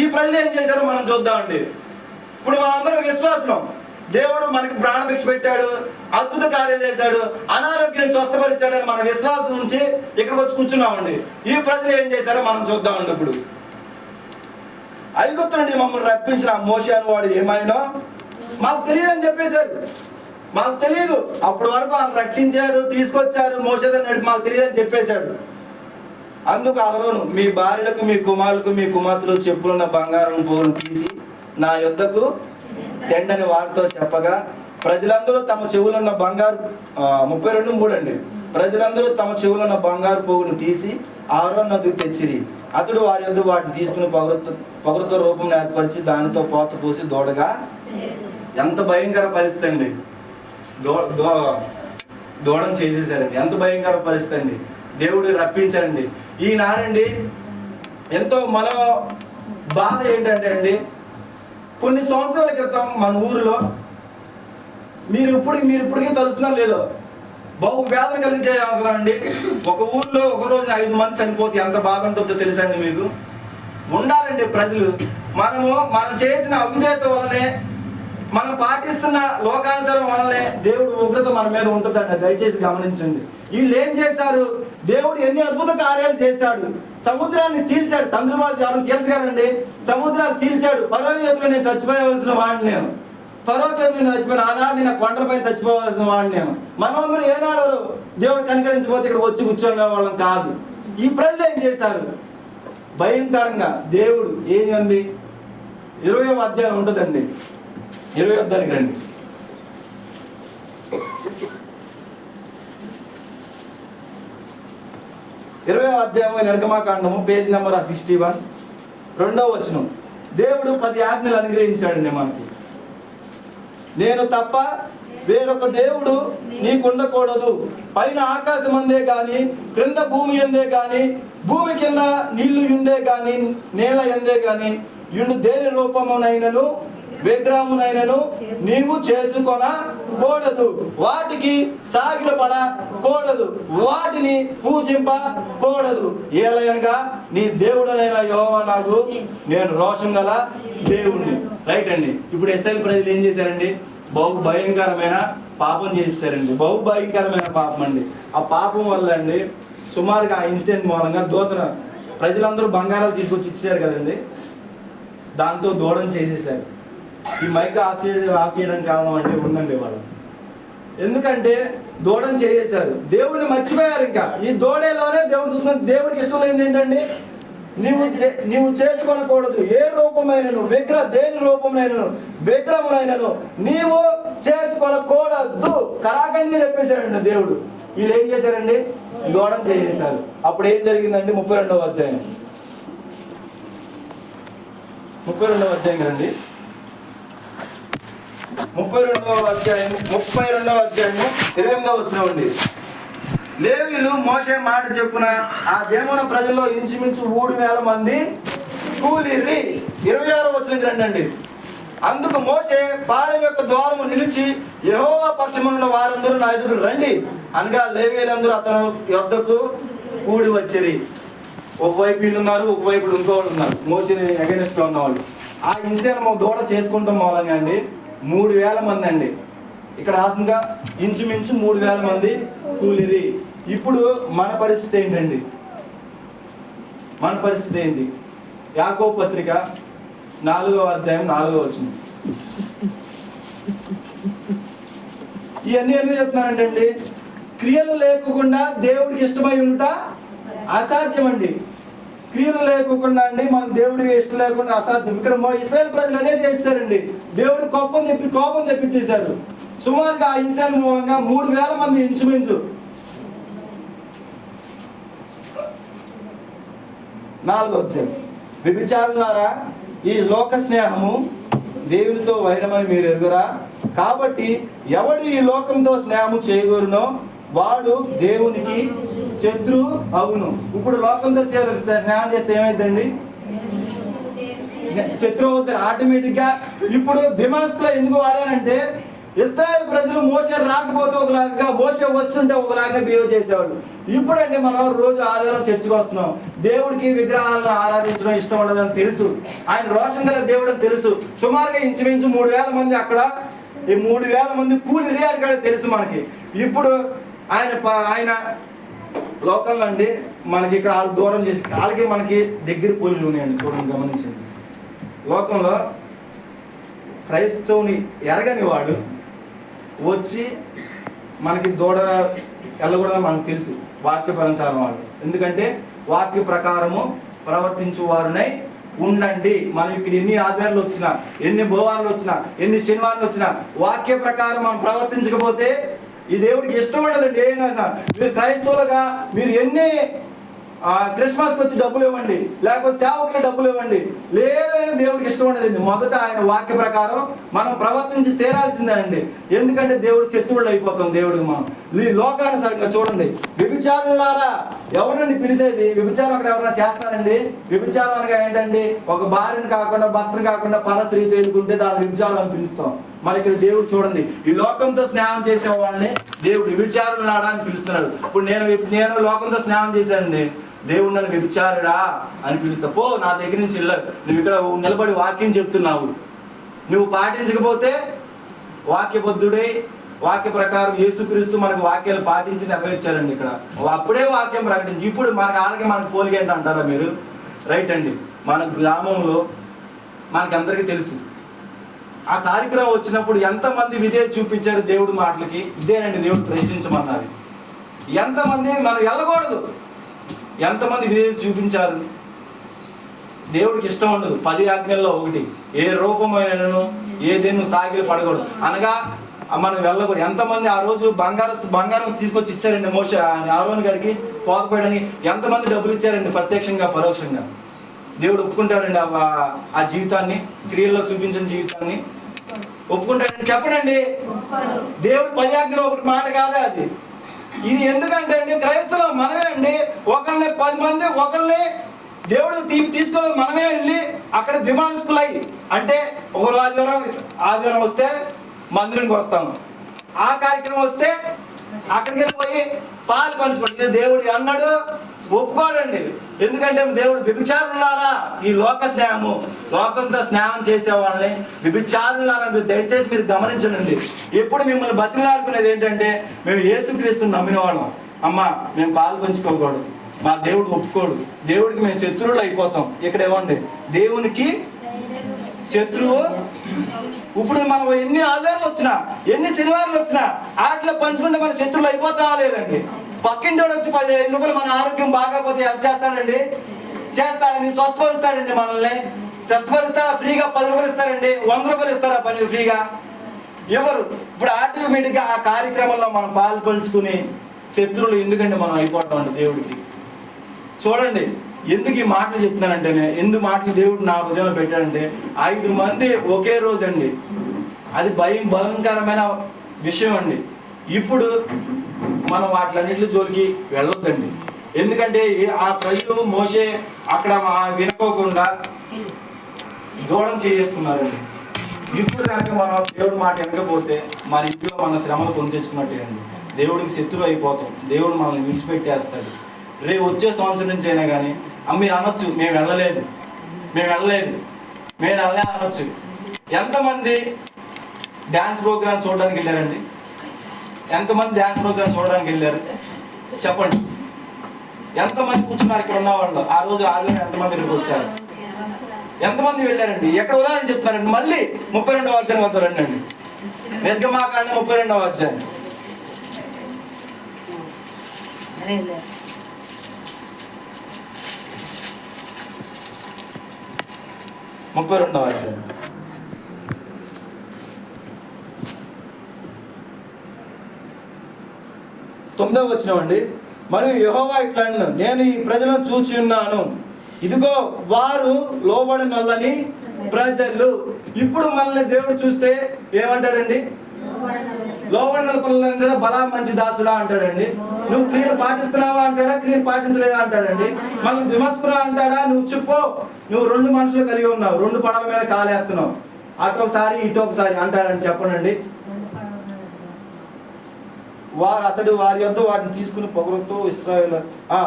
Speaker 1: ఈ ప్రజలు ఏం చేశారో మనం చూద్దామండి. ఇప్పుడు మనందరం విశ్వాసం, దేవుడు మనకి ప్రాణభిక్ష పెట్టాడు, అద్భుత కార్యాలు చేశాడు, అనారోగ్యాన్ని స్వస్థపరిచాడని మన విశ్వాసం నుంచి ఇక్కడికి వచ్చి కూర్చున్నామండి. ఈ ప్రజలు ఏం చేశారో మనం చూద్దామండి. ఇప్పుడు ఐగుప్తు నుండి మమ్మల్ని రప్పించిన మోషే అనేవాడు ఏమైనా మాకు తెలియదు అని చెప్పేశారు. మాకు తెలియదు, అప్పటి వరకు ఆయన రక్షించాడు, తీసుకొచ్చారు, మోషే మాకు తెలియదు అని చెప్పేశాడు. అందుకు అహరోను, మీ భార్యలకు, మీ కుమారులకు, మీ కుమార్తెలు చెప్పులున్న బంగారం పోగును తీసి నా యొద్దకు తెండని వారితో చెప్పగా, ప్రజలందరూ తమ చెవులున్న బంగారు 32:3 అండి. ప్రజలందరూ తమ చెవులున్న బంగారు పోగును తీసి అహరోను నదికి తెచ్చిరి. అతడు వారి యొద్ద వాటిని తీసుకుని పొగరుతో రూపం ఏర్పరిచి దానితో పోత పూసి దూడగా. ఎంత భయంకర పరిస్థితి అండి! దూడను చేసేసారండి. ఎంత భయంకర పరిస్థితి అండి! దేవుడు రప్పించారండి. ఈనాడండి ఎంతో మన బాధ ఏంటంటే అండి, కొన్ని సంవత్సరాల క్రితం మన ఊరిలో మీరు ఇప్పటికీ తలుస్తున్నారు లేదో, బహు వేదన కలిగించే అవసరం అండి. ఒక ఊర్లో ఒక రోజున 5 మంది చనిపోతే ఎంత బాధ ఉంటుందో తెలుసా అండి మీకు? ఉండాలండి ప్రజలు. మనం చేసిన అవిధేయత వల్లనే, మనం పాటిస్తున్న లోకానుసారం వల్లనే దేవుడు ఉగ్రత మన మీద ఉంటుందండి. దయచేసి గమనించండి. వీళ్ళు ఏం చేశారు? దేవుడు ఎన్ని అద్భుత కార్యాలు చేశాడు. సముద్రాన్ని చీల్చాడు. చంద్రబాబు ఎవరిని చీల్చగారండి? సముద్రాలు చీల్చాడు. ఫరో చేతులు నేను చచ్చిపోయవలసిన వాడిని, నేను ఫరో చేతులు నేను చచ్చిపోయిన, ఆనాడు నేను కొండలపై చచ్చిపోవాల్సిన వాడిని నేను. మనమందరూ ఏనాడు దేవుడు కనికరించిపోతే ఇక్కడ వచ్చి కూర్చొని వాళ్ళం కాదు. ఈ ప్రజలు ఏం చేశారు? భయంకరంగా దేవుడు ఏమండి, 20వ అధ్యాయం ఉంటుందండి. 20వ అధ్యాయానికి రండి. 20వ అధ్యాయం నిర్గమాకాండము పేజ్ నెంబర్ 61, 2వ వచనం. దేవుడు 10 ఆజ్ఞలు అనుగ్రహించాడండి మనకి. నేను తప్ప వేరొక దేవుడు నీకుండకూడదు. పైన ఆకాశం అందే గాని, క్రింద భూమి ఎందే గాని, భూమి కింద నీళ్లు ఎందే గాని, నేల ఎందే గాని ఇండు దేని రూపమునైనను విగ్రహమునైనను నీవు చేసుకొనకూడదు. వాటికి సాగిలపడకూడదు, వాటిని పూజింపకూడదు. ఏలయనగా నీ దేవుడనైన యెహోవా నాకు నేను రోషం గల దేవుణ్ణి. రైట్ అండి. ఇప్పుడు ఇశ్రాయేలు ప్రజలు ఏం చేశారండి? బహు భయంకరమైన పాపం చేశారండి. బహు భయంకరమైన పాపం అండి. ఆ పాపం వల్ల అండి సుమారుగా ఆ ఇన్సిడెంట్ మూలంగా ప్రజలందరూ బంగారాలు తీసుకొచ్చి ఇచ్చారు కదండి, దాంతో దూడం చేసేసారు. ఈ మైక్ ఆఫ్ చేయడానికి కారణం అంటే ఉందండి వాళ్ళు. ఎందుకంటే దూడం చేసేసారు, దేవుడిని మర్చిపోయారు. ఇంకా ఈ దూడేలోనే దేవుడు చూసిన దేవుడికి ఇష్టం లేనిది ఏంటండి? నీవు చేసుకొనకూడదు ఏ రూపమైనను, దేని రూపమైనను విగ్రహమునైనను నీవు చేసుకొనకూడదు. కరాఖండిగా చెప్పేశాడండి దేవుడు. వీళ్ళు ఏం చేశారండి? దూడం చేసేసారు. అప్పుడు ఏం జరిగిందండి? 32వ అధ్యాయం 32వ అధ్యాయం రండి. 32వ అధ్యాయం 28వ వచనం అండి. లేవీయులు మోషే మాట చెప్పున ఆ దినమున ప్రజల్లో ఇంచుమించు 3,000 మంది కూలిరి. 26వ వచనం రండి. అందుకు మోషే పాలెం యొక్క ద్వారము నిలిచి యెహోవా పక్షమున్న వారందరూ నా ఎదురు రండి అనగా లేవీయులందరూ అతను యొద్దకు కూడి వచ్చిరి. ఒకవైపు వీళ్ళు ఉన్నారు, ఒకవైపు ఇంకోళ్ళు ఉన్నారు, మోషేని అగైనెస్ట్ ఉన్నవాళ్ళు. ఆ ఇన్సిడెంట్ దూడ చేసుకుంటాం మూలంగా అండి 3,000 మంది అండి. ఇక్కడ రాసిందిగా ఇంచుమించు 3,000 మంది కూలిరి. ఇప్పుడు మన పరిస్థితి ఏంటండి? మన పరిస్థితి ఏంటి? యాకోబు పత్రిక 4వ అధ్యాయం 4వ వచనం. ఇవన్నీ ఎందుకు చెప్తున్నానంటే క్రియలు లేకుండా దేవుడికి ఇష్టమై ఉంట అసాధ్యం అండి. క్రియలు లేకుండా అండి మనకు దేవుడికి ఇష్టం లేకుండా అసాధ్యం. ఇక్కడ ఇశ్రాయేలు ప్రజలు అదే చేస్తారండి. దేవుడు కోపం తెప్పించేశారు. సుమారుగా ఆ ఇన్సిడెంట్ మూలంగా 3,000 మంది ఇంచుమించు 4వ అధ్యాయం. వ్యభిచారం ద్వారా ఈ లోక స్నేహము దేవునితో వైరమని మీరు ఎరుగురా. కాబట్టి ఎవడు ఈ లోకంతో స్నేహము చేయగోరునో వాడు దేవునికి శత్రు అవును. ఇప్పుడు లోకంతో స్నేహం చేస్తే ఏమైందండి? శత్రువు అవుతారు ఆటోమేటిక్గా. ఇప్పుడు దిమాస్కులో ఎందుకు వాడానంటే ఇశ్రాయేలు ప్రజలు మోషే రాకపోతే ఒకలాగా, మోషే వస్తుంటే ఒకలాగా బిహేవ్ చేసేవాళ్ళు. ఇప్పుడంటే మనం రోజు ఆదివారం చర్చికి వస్తున్నాం. దేవుడికి విగ్రహాలను ఆరాధించడం ఇష్టం ఉండదని తెలుసు, ఆయన రోషం గల దేవుడు అని తెలుసు. సుమారుగా ఇంచుమించు 3,000 మంది అక్కడ, ఈ 3,000 మంది కూలిరి అని తెలుసు మనకి. ఇప్పుడు ఆయన లోకంలో అండి మనకి ఇక్కడ వాళ్ళు దూరం చేసి వాళ్ళకి మనకి దగ్గర కూలీలు ఉన్నాయండి. చూడండి, గమనించండి. లోకంలో క్రైస్తవుని ఎరగని వాడు వచ్చి మనకి దూడ వెళ్ళకూడదని మనకు తెలుసు, వాక్య ప్రకారం వాళ్ళు. ఎందుకంటే వాక్య ప్రకారము ప్రవర్తించు వారునై ఉండండి. మనం ఇక్కడ ఎన్ని ఆదివారాలు వచ్చినా, ఎన్ని బుధవారాలు వచ్చినా, ఎన్ని శనివారాలు వచ్చినా వాక్య ప్రకారం మనం ప్రవర్తించకపోతే ఈ దేవుడికి ఇష్టం ఉండదండి. ఏమైనా మీరు క్రైస్తవులుగా మీరు ఎన్ని క్రిస్మస్కి వచ్చి డబ్బులు ఇవ్వండి, లేకపోతే సేవకి డబ్బులు ఇవ్వండి, లేదని దేవుడికి ఇష్టం ఉండదండి. మొదట ఆయన వాక్య ప్రకారం మనం ప్రవర్తించి తీరాల్సిందే అండి. ఎందుకంటే దేవుడు శత్రువులు అయిపోతాం దేవుడికి మనం. ఈ లోకానుసారంగా చూడండి, వ్యభిచారులారా ఎవరండి పిలిచేది? వ్యభిచారం అక్కడ ఎవరైనా చేస్తారండి? వ్యభిచారం అనగా ఏంటండి? ఒక భార్యను కాకుండా భర్తను కాకుండా పరస్త్రీతో ఎదుర్కొంటే దాన్ని వ్యభిచారం అని పిలుస్తాం. మరి ఇక్కడ దేవుడు చూడండి, ఈ లోకంతో స్నేహం చేసే వాళ్ళని దేవుడు వ్యభిచారులారా అని పిలుస్తున్నాడు. ఇప్పుడు నేను లోకంతో స్నేహం చేశానండి, దేవుడు నన్ను వ్యభిచారుడా అని పిలుస్తా. పో, నా దగ్గర నుంచి నువ్వు ఇక్కడ నిలబడి వాక్యం చెప్తున్నావు, నువ్వు పాటించకపోతే వాక్యబద్ధుడై వాక్య ప్రకారం యేసుక్రీస్తు మనకు వాక్యాలు పాటించి నెరవేర్చారండి. ఇక్కడ అప్పుడే వాక్యం ప్రకటించి, ఇప్పుడు మనకు పోలిక ఏంటి అంటారా మీరు? రైట్ అండి. మన గ్రామంలో మనకందరికీ తెలుసు, ఆ కార్యక్రమం వచ్చినప్పుడు ఎంతమంది విధేయత చూపించారు దేవుడి మాటలకి? ఇదేనండి దేవుడు ప్రశ్నించమన్నది. ఎంతమంది మనం వెళ్ళకూడదు, ఎంతమంది విధేయత చూపించారు? దేవుడికి ఇష్టం ఉండదు 10 ఆజ్ఞల్లో ఒకటి, ఏ రూపమైనను ఏదేను సాగిలు పడకూడదు అనగా మనం వెళ్ళకూడదు. ఎంతమంది ఆ రోజు బంగారం తీసుకొచ్చి ఇచ్చారండి మోషే ఆరోన్ గారికి పోకపోయడానికి? ఎంతమంది డబ్బులు ఇచ్చారండి ప్రత్యక్షంగా పరోక్షంగా? దేవుడు ఒప్పుకుంటాడండి ఆ జీవితాన్ని, క్రియల్లో చూపించిన జీవితాన్ని ఒప్పుకుంటాడండి? చెప్పడండి. దేవుడు 10 ఆజ్ఞలో ఒకటి మాట కాదా అది? ఇది ఎందుకంటే అండి, క్రైస్తవులు మనమే అండి, 10 మంది ఒకరిని దేవుడు తీసుకోవాలి, మనమే వెళ్ళి అక్కడ దిమాన్స్కులై, అంటే ఒకరు ఆదివారం వస్తే మందిరానికి వస్తాము, ఆ కార్యక్రమం వస్తే అక్కడికి వెళ్ళిపోయి పాలు పంచుకుంటుంది. దేవుడు అన్నాడు, ఒప్పుకోడండి. ఎందుకంటే దేవుడు వ్యభిచారులారా, ఈ లోకంతో స్నేహం చేసే వాళ్ళని వ్యభిచారులారా దయచేసి మీరు గమనించండి. ఎప్పుడు మిమ్మల్ని బతిమలాడుకునేది ఏంటంటే, మేము యేసుక్రీస్తుని నమ్మిన వాళ్ళం, అమ్మా మేము పాలు పంచుకోకూడదు, మా దేవుడు ఒప్పుకోడు, దేవుడికి మేము శత్రువులు అయిపోతాం. ఇక్కడ ఇవ్వండి, దేవునికి శత్రువు. ఇప్పుడు మనం ఎన్ని ఆధారాలు వచ్చినా, ఎన్ని శనివారాలు వచ్చినా వాటిలో పంచుకుంటే మన శత్రువులు అయిపోతావా లేదండి? పక్కింటోడు వచ్చి 15 రూపాయలు మన ఆరోగ్యం బాగాపోతే హెల్ప్ చేస్తాడండి? చేస్తాడని స్వస్థపరుస్తాడండి, మనల్ని స్వస్థపరుస్తాడా? ఫ్రీగా 10 రూపాయలు ఇస్తారండి, 100 రూపాయలు ఇస్తారా పని ఫ్రీగా? ఎవరు? ఇప్పుడు ఆటోమేటిక్గా ఆ కార్యక్రమంలో మనం పాలు పంచుకుని శత్రువులు ఎందుకంటే మనం అయిపోవటం అండి దేవుడికి. చూడండి, ఎందుకు ఈ మాటలు చెప్తున్నానంటేనే, ఎందుకు మాటలు దేవుడు నా హృదయంలో పెట్టాడంటే, 5 మంది ఒకే రోజు అండి, అది భయంకరమైన విషయం అండి. ఇప్పుడు మనం వాటిలన్నింటి జోలికి వెళ్ళొద్దండి. ఎందుకంటే ఆ ప్రజలు మోషే అక్కడ వినుకోకుండా దూరం చేసుకున్నారండి. ఇప్పుడు కనుక మనం దేవుడి మాట వెనకపోతే మన ఇంట్లో మన శ్రమలు కొని తెచ్చుకున్నట్టే అండి. దేవుడికి శత్రువు అయిపోతాం, దేవుడు మనల్ని విడిచిపెట్టేస్తాడు. రేపు వచ్చే సంవత్సరం నుంచి అయినా కానీ మీరు అనొచ్చు, మేము వెళ్ళలేదు అనొచ్చు. ఎంతమంది డ్యాన్స్ ప్రోగ్రామ్ చూడడానికి వెళ్ళారండి? ఎంతమంది డ్యాన్స్ ప్రోగ్రామ్ చూడడానికి వెళ్ళారు చెప్పండి? ఎంతమంది కూర్చున్నారు ఇక్కడ ఉన్న వాళ్ళు? ఆ రోజు ఆదివారం ఎంతమంది ఇక్కడికి వచ్చారు? ఎంతమంది వెళ్ళారండి? ఎక్కడ ఉదాహరణ చెప్తారండి? మళ్ళీ 32వ అధ్యాయం వద్ద రండి అండి. నిర్గమాకాండం 32వ అధ్యాయం. 32వ అధ్యాయం 9వ వచనం అండి. మరియు యెహోవా ఇట్లా అన్నాడు, నేను ఈ ప్రజలను చూచి ఉన్నాను, ఇదిగో వారు లోబడనొల్లని ప్రజలు. ఇప్పుడు మనల్ని దేవుడు చూస్తే ఏమంటాడండి? లోబడిన పనులు బలా మంచి దాసుడా అంటాడండి. నువ్వు క్రియలు పాటిస్తున్నావా అంటాడా? క్రియలు పాటించలేదా అంటాడండి. మళ్ళీ విమర్శకురా అంటాడా? నువ్వు చెప్పు, నువ్వు 2 మనుషులు కలిగి ఉన్నావు, 2 పడవ మీద కాలేస్తున్నావు, అటు ఒకసారి ఇటు ఒకసారి అంటాడని చెప్పనండి. అతడు వారి యొద్ద వాటిని తీసుకుని పొగరుతో ఇశ్రాయేలు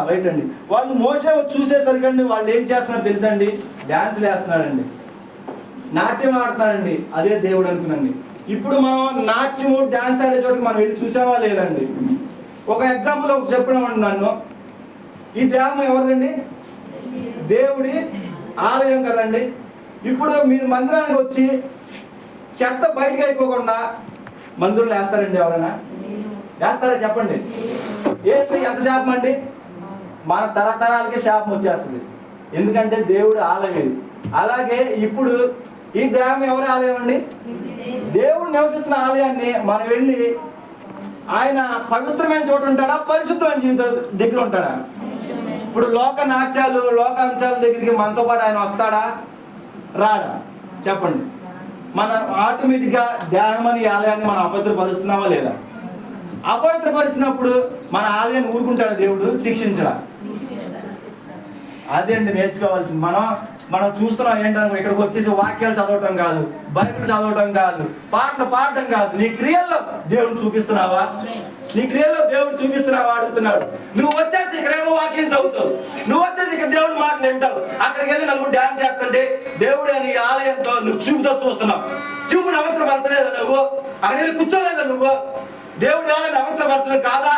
Speaker 1: రైట్ అండి. వాళ్ళు మోషే చూసేసరికండి వాళ్ళు ఏం చేస్తున్నారు తెలుసండి? డాన్సులు వేస్తున్నాడండి, నాట్యం ఆడుతున్నాడండి. అదే దేవుడు అనుకునండి. ఇప్పుడు మనం నాట్యము డాన్స్ ఆడే చోటుకి మనం వెళ్ళి చూసామా లేదండి? ఒక ఎగ్జాంపుల్ చెప్పడం నన్ను, ఈ దేహం ఎవరిదండి? దేవుడి ఆలయం కదండి. ఇప్పుడు మీరు మందిరానికి వచ్చి చెత్త బయటకు అయిపోకుండా మందిరంలో వేస్తారండి? ఎవరైనా వేస్తారా చెప్పండి? వేస్తే ఎంత శాపం అండి? మన తరతరాలకి శాపం వచ్చేస్తుంది. ఎందుకంటే దేవుడు ఆలయం ఇది. అలాగే ఇప్పుడు ఈ దేహం ఎవరి ఆలయం అండి? దేవుడు నివసించిన ఆలయాన్ని మనం వెళ్ళి ఆయన పవిత్రమైన చోట ఉంటాడా, పరిశుద్ధమైన జీవితం దగ్గర ఉంటాడా? ఇప్పుడు లోక నాట్యాలు లోక అంశాల దగ్గరికి మనతో పాటు ఆయన వస్తాడా రాడా చెప్పండి. మన ఆటోమేటిక్గా దేహం అనే ఆలయాన్ని మనం అపవిత్రపరుస్తున్నామా లేదా? అపవిత్రపరిచినప్పుడు మన ఆలయాన్ని ఊరుకుంటాడా దేవుడు? శిక్షించడా? అదే అండి నేర్చుకోవాల్సింది. మనం చూస్తున్నాం ఏంటంటే ఇక్కడికి వచ్చేసి వాక్యాలు చదవటం కాదు, బైబిల్ చదవటం కాదు, పాటలు పాడటం కాదు. నీ క్రియల్లో దేవుడు చూపిస్తున్నావా? నీ క్రియల్లో దేవుడు చూపిస్తున్నావా అడుగుతున్నాడు. నువ్వు వచ్చేసి ఇక్కడేమో వాక్యం చదువుతావు, నువ్వు వచ్చేసి ఇక్కడ దేవుడు మాటలు వింటావు, అక్కడికి వెళ్ళి నలుగురు డ్యాన్స్ చేస్తుంటే దేవుడు అని ఆలయంతో నువ్వు చూపుతో చూస్తున్నావు. చూపు అపవిత్రపరచలేదా నువ్వు? అక్కడికి వెళ్ళి కూర్చోలేదా నువ్వు? దేవుడు ఆలయం అపవిత్రపరచడం కాదా?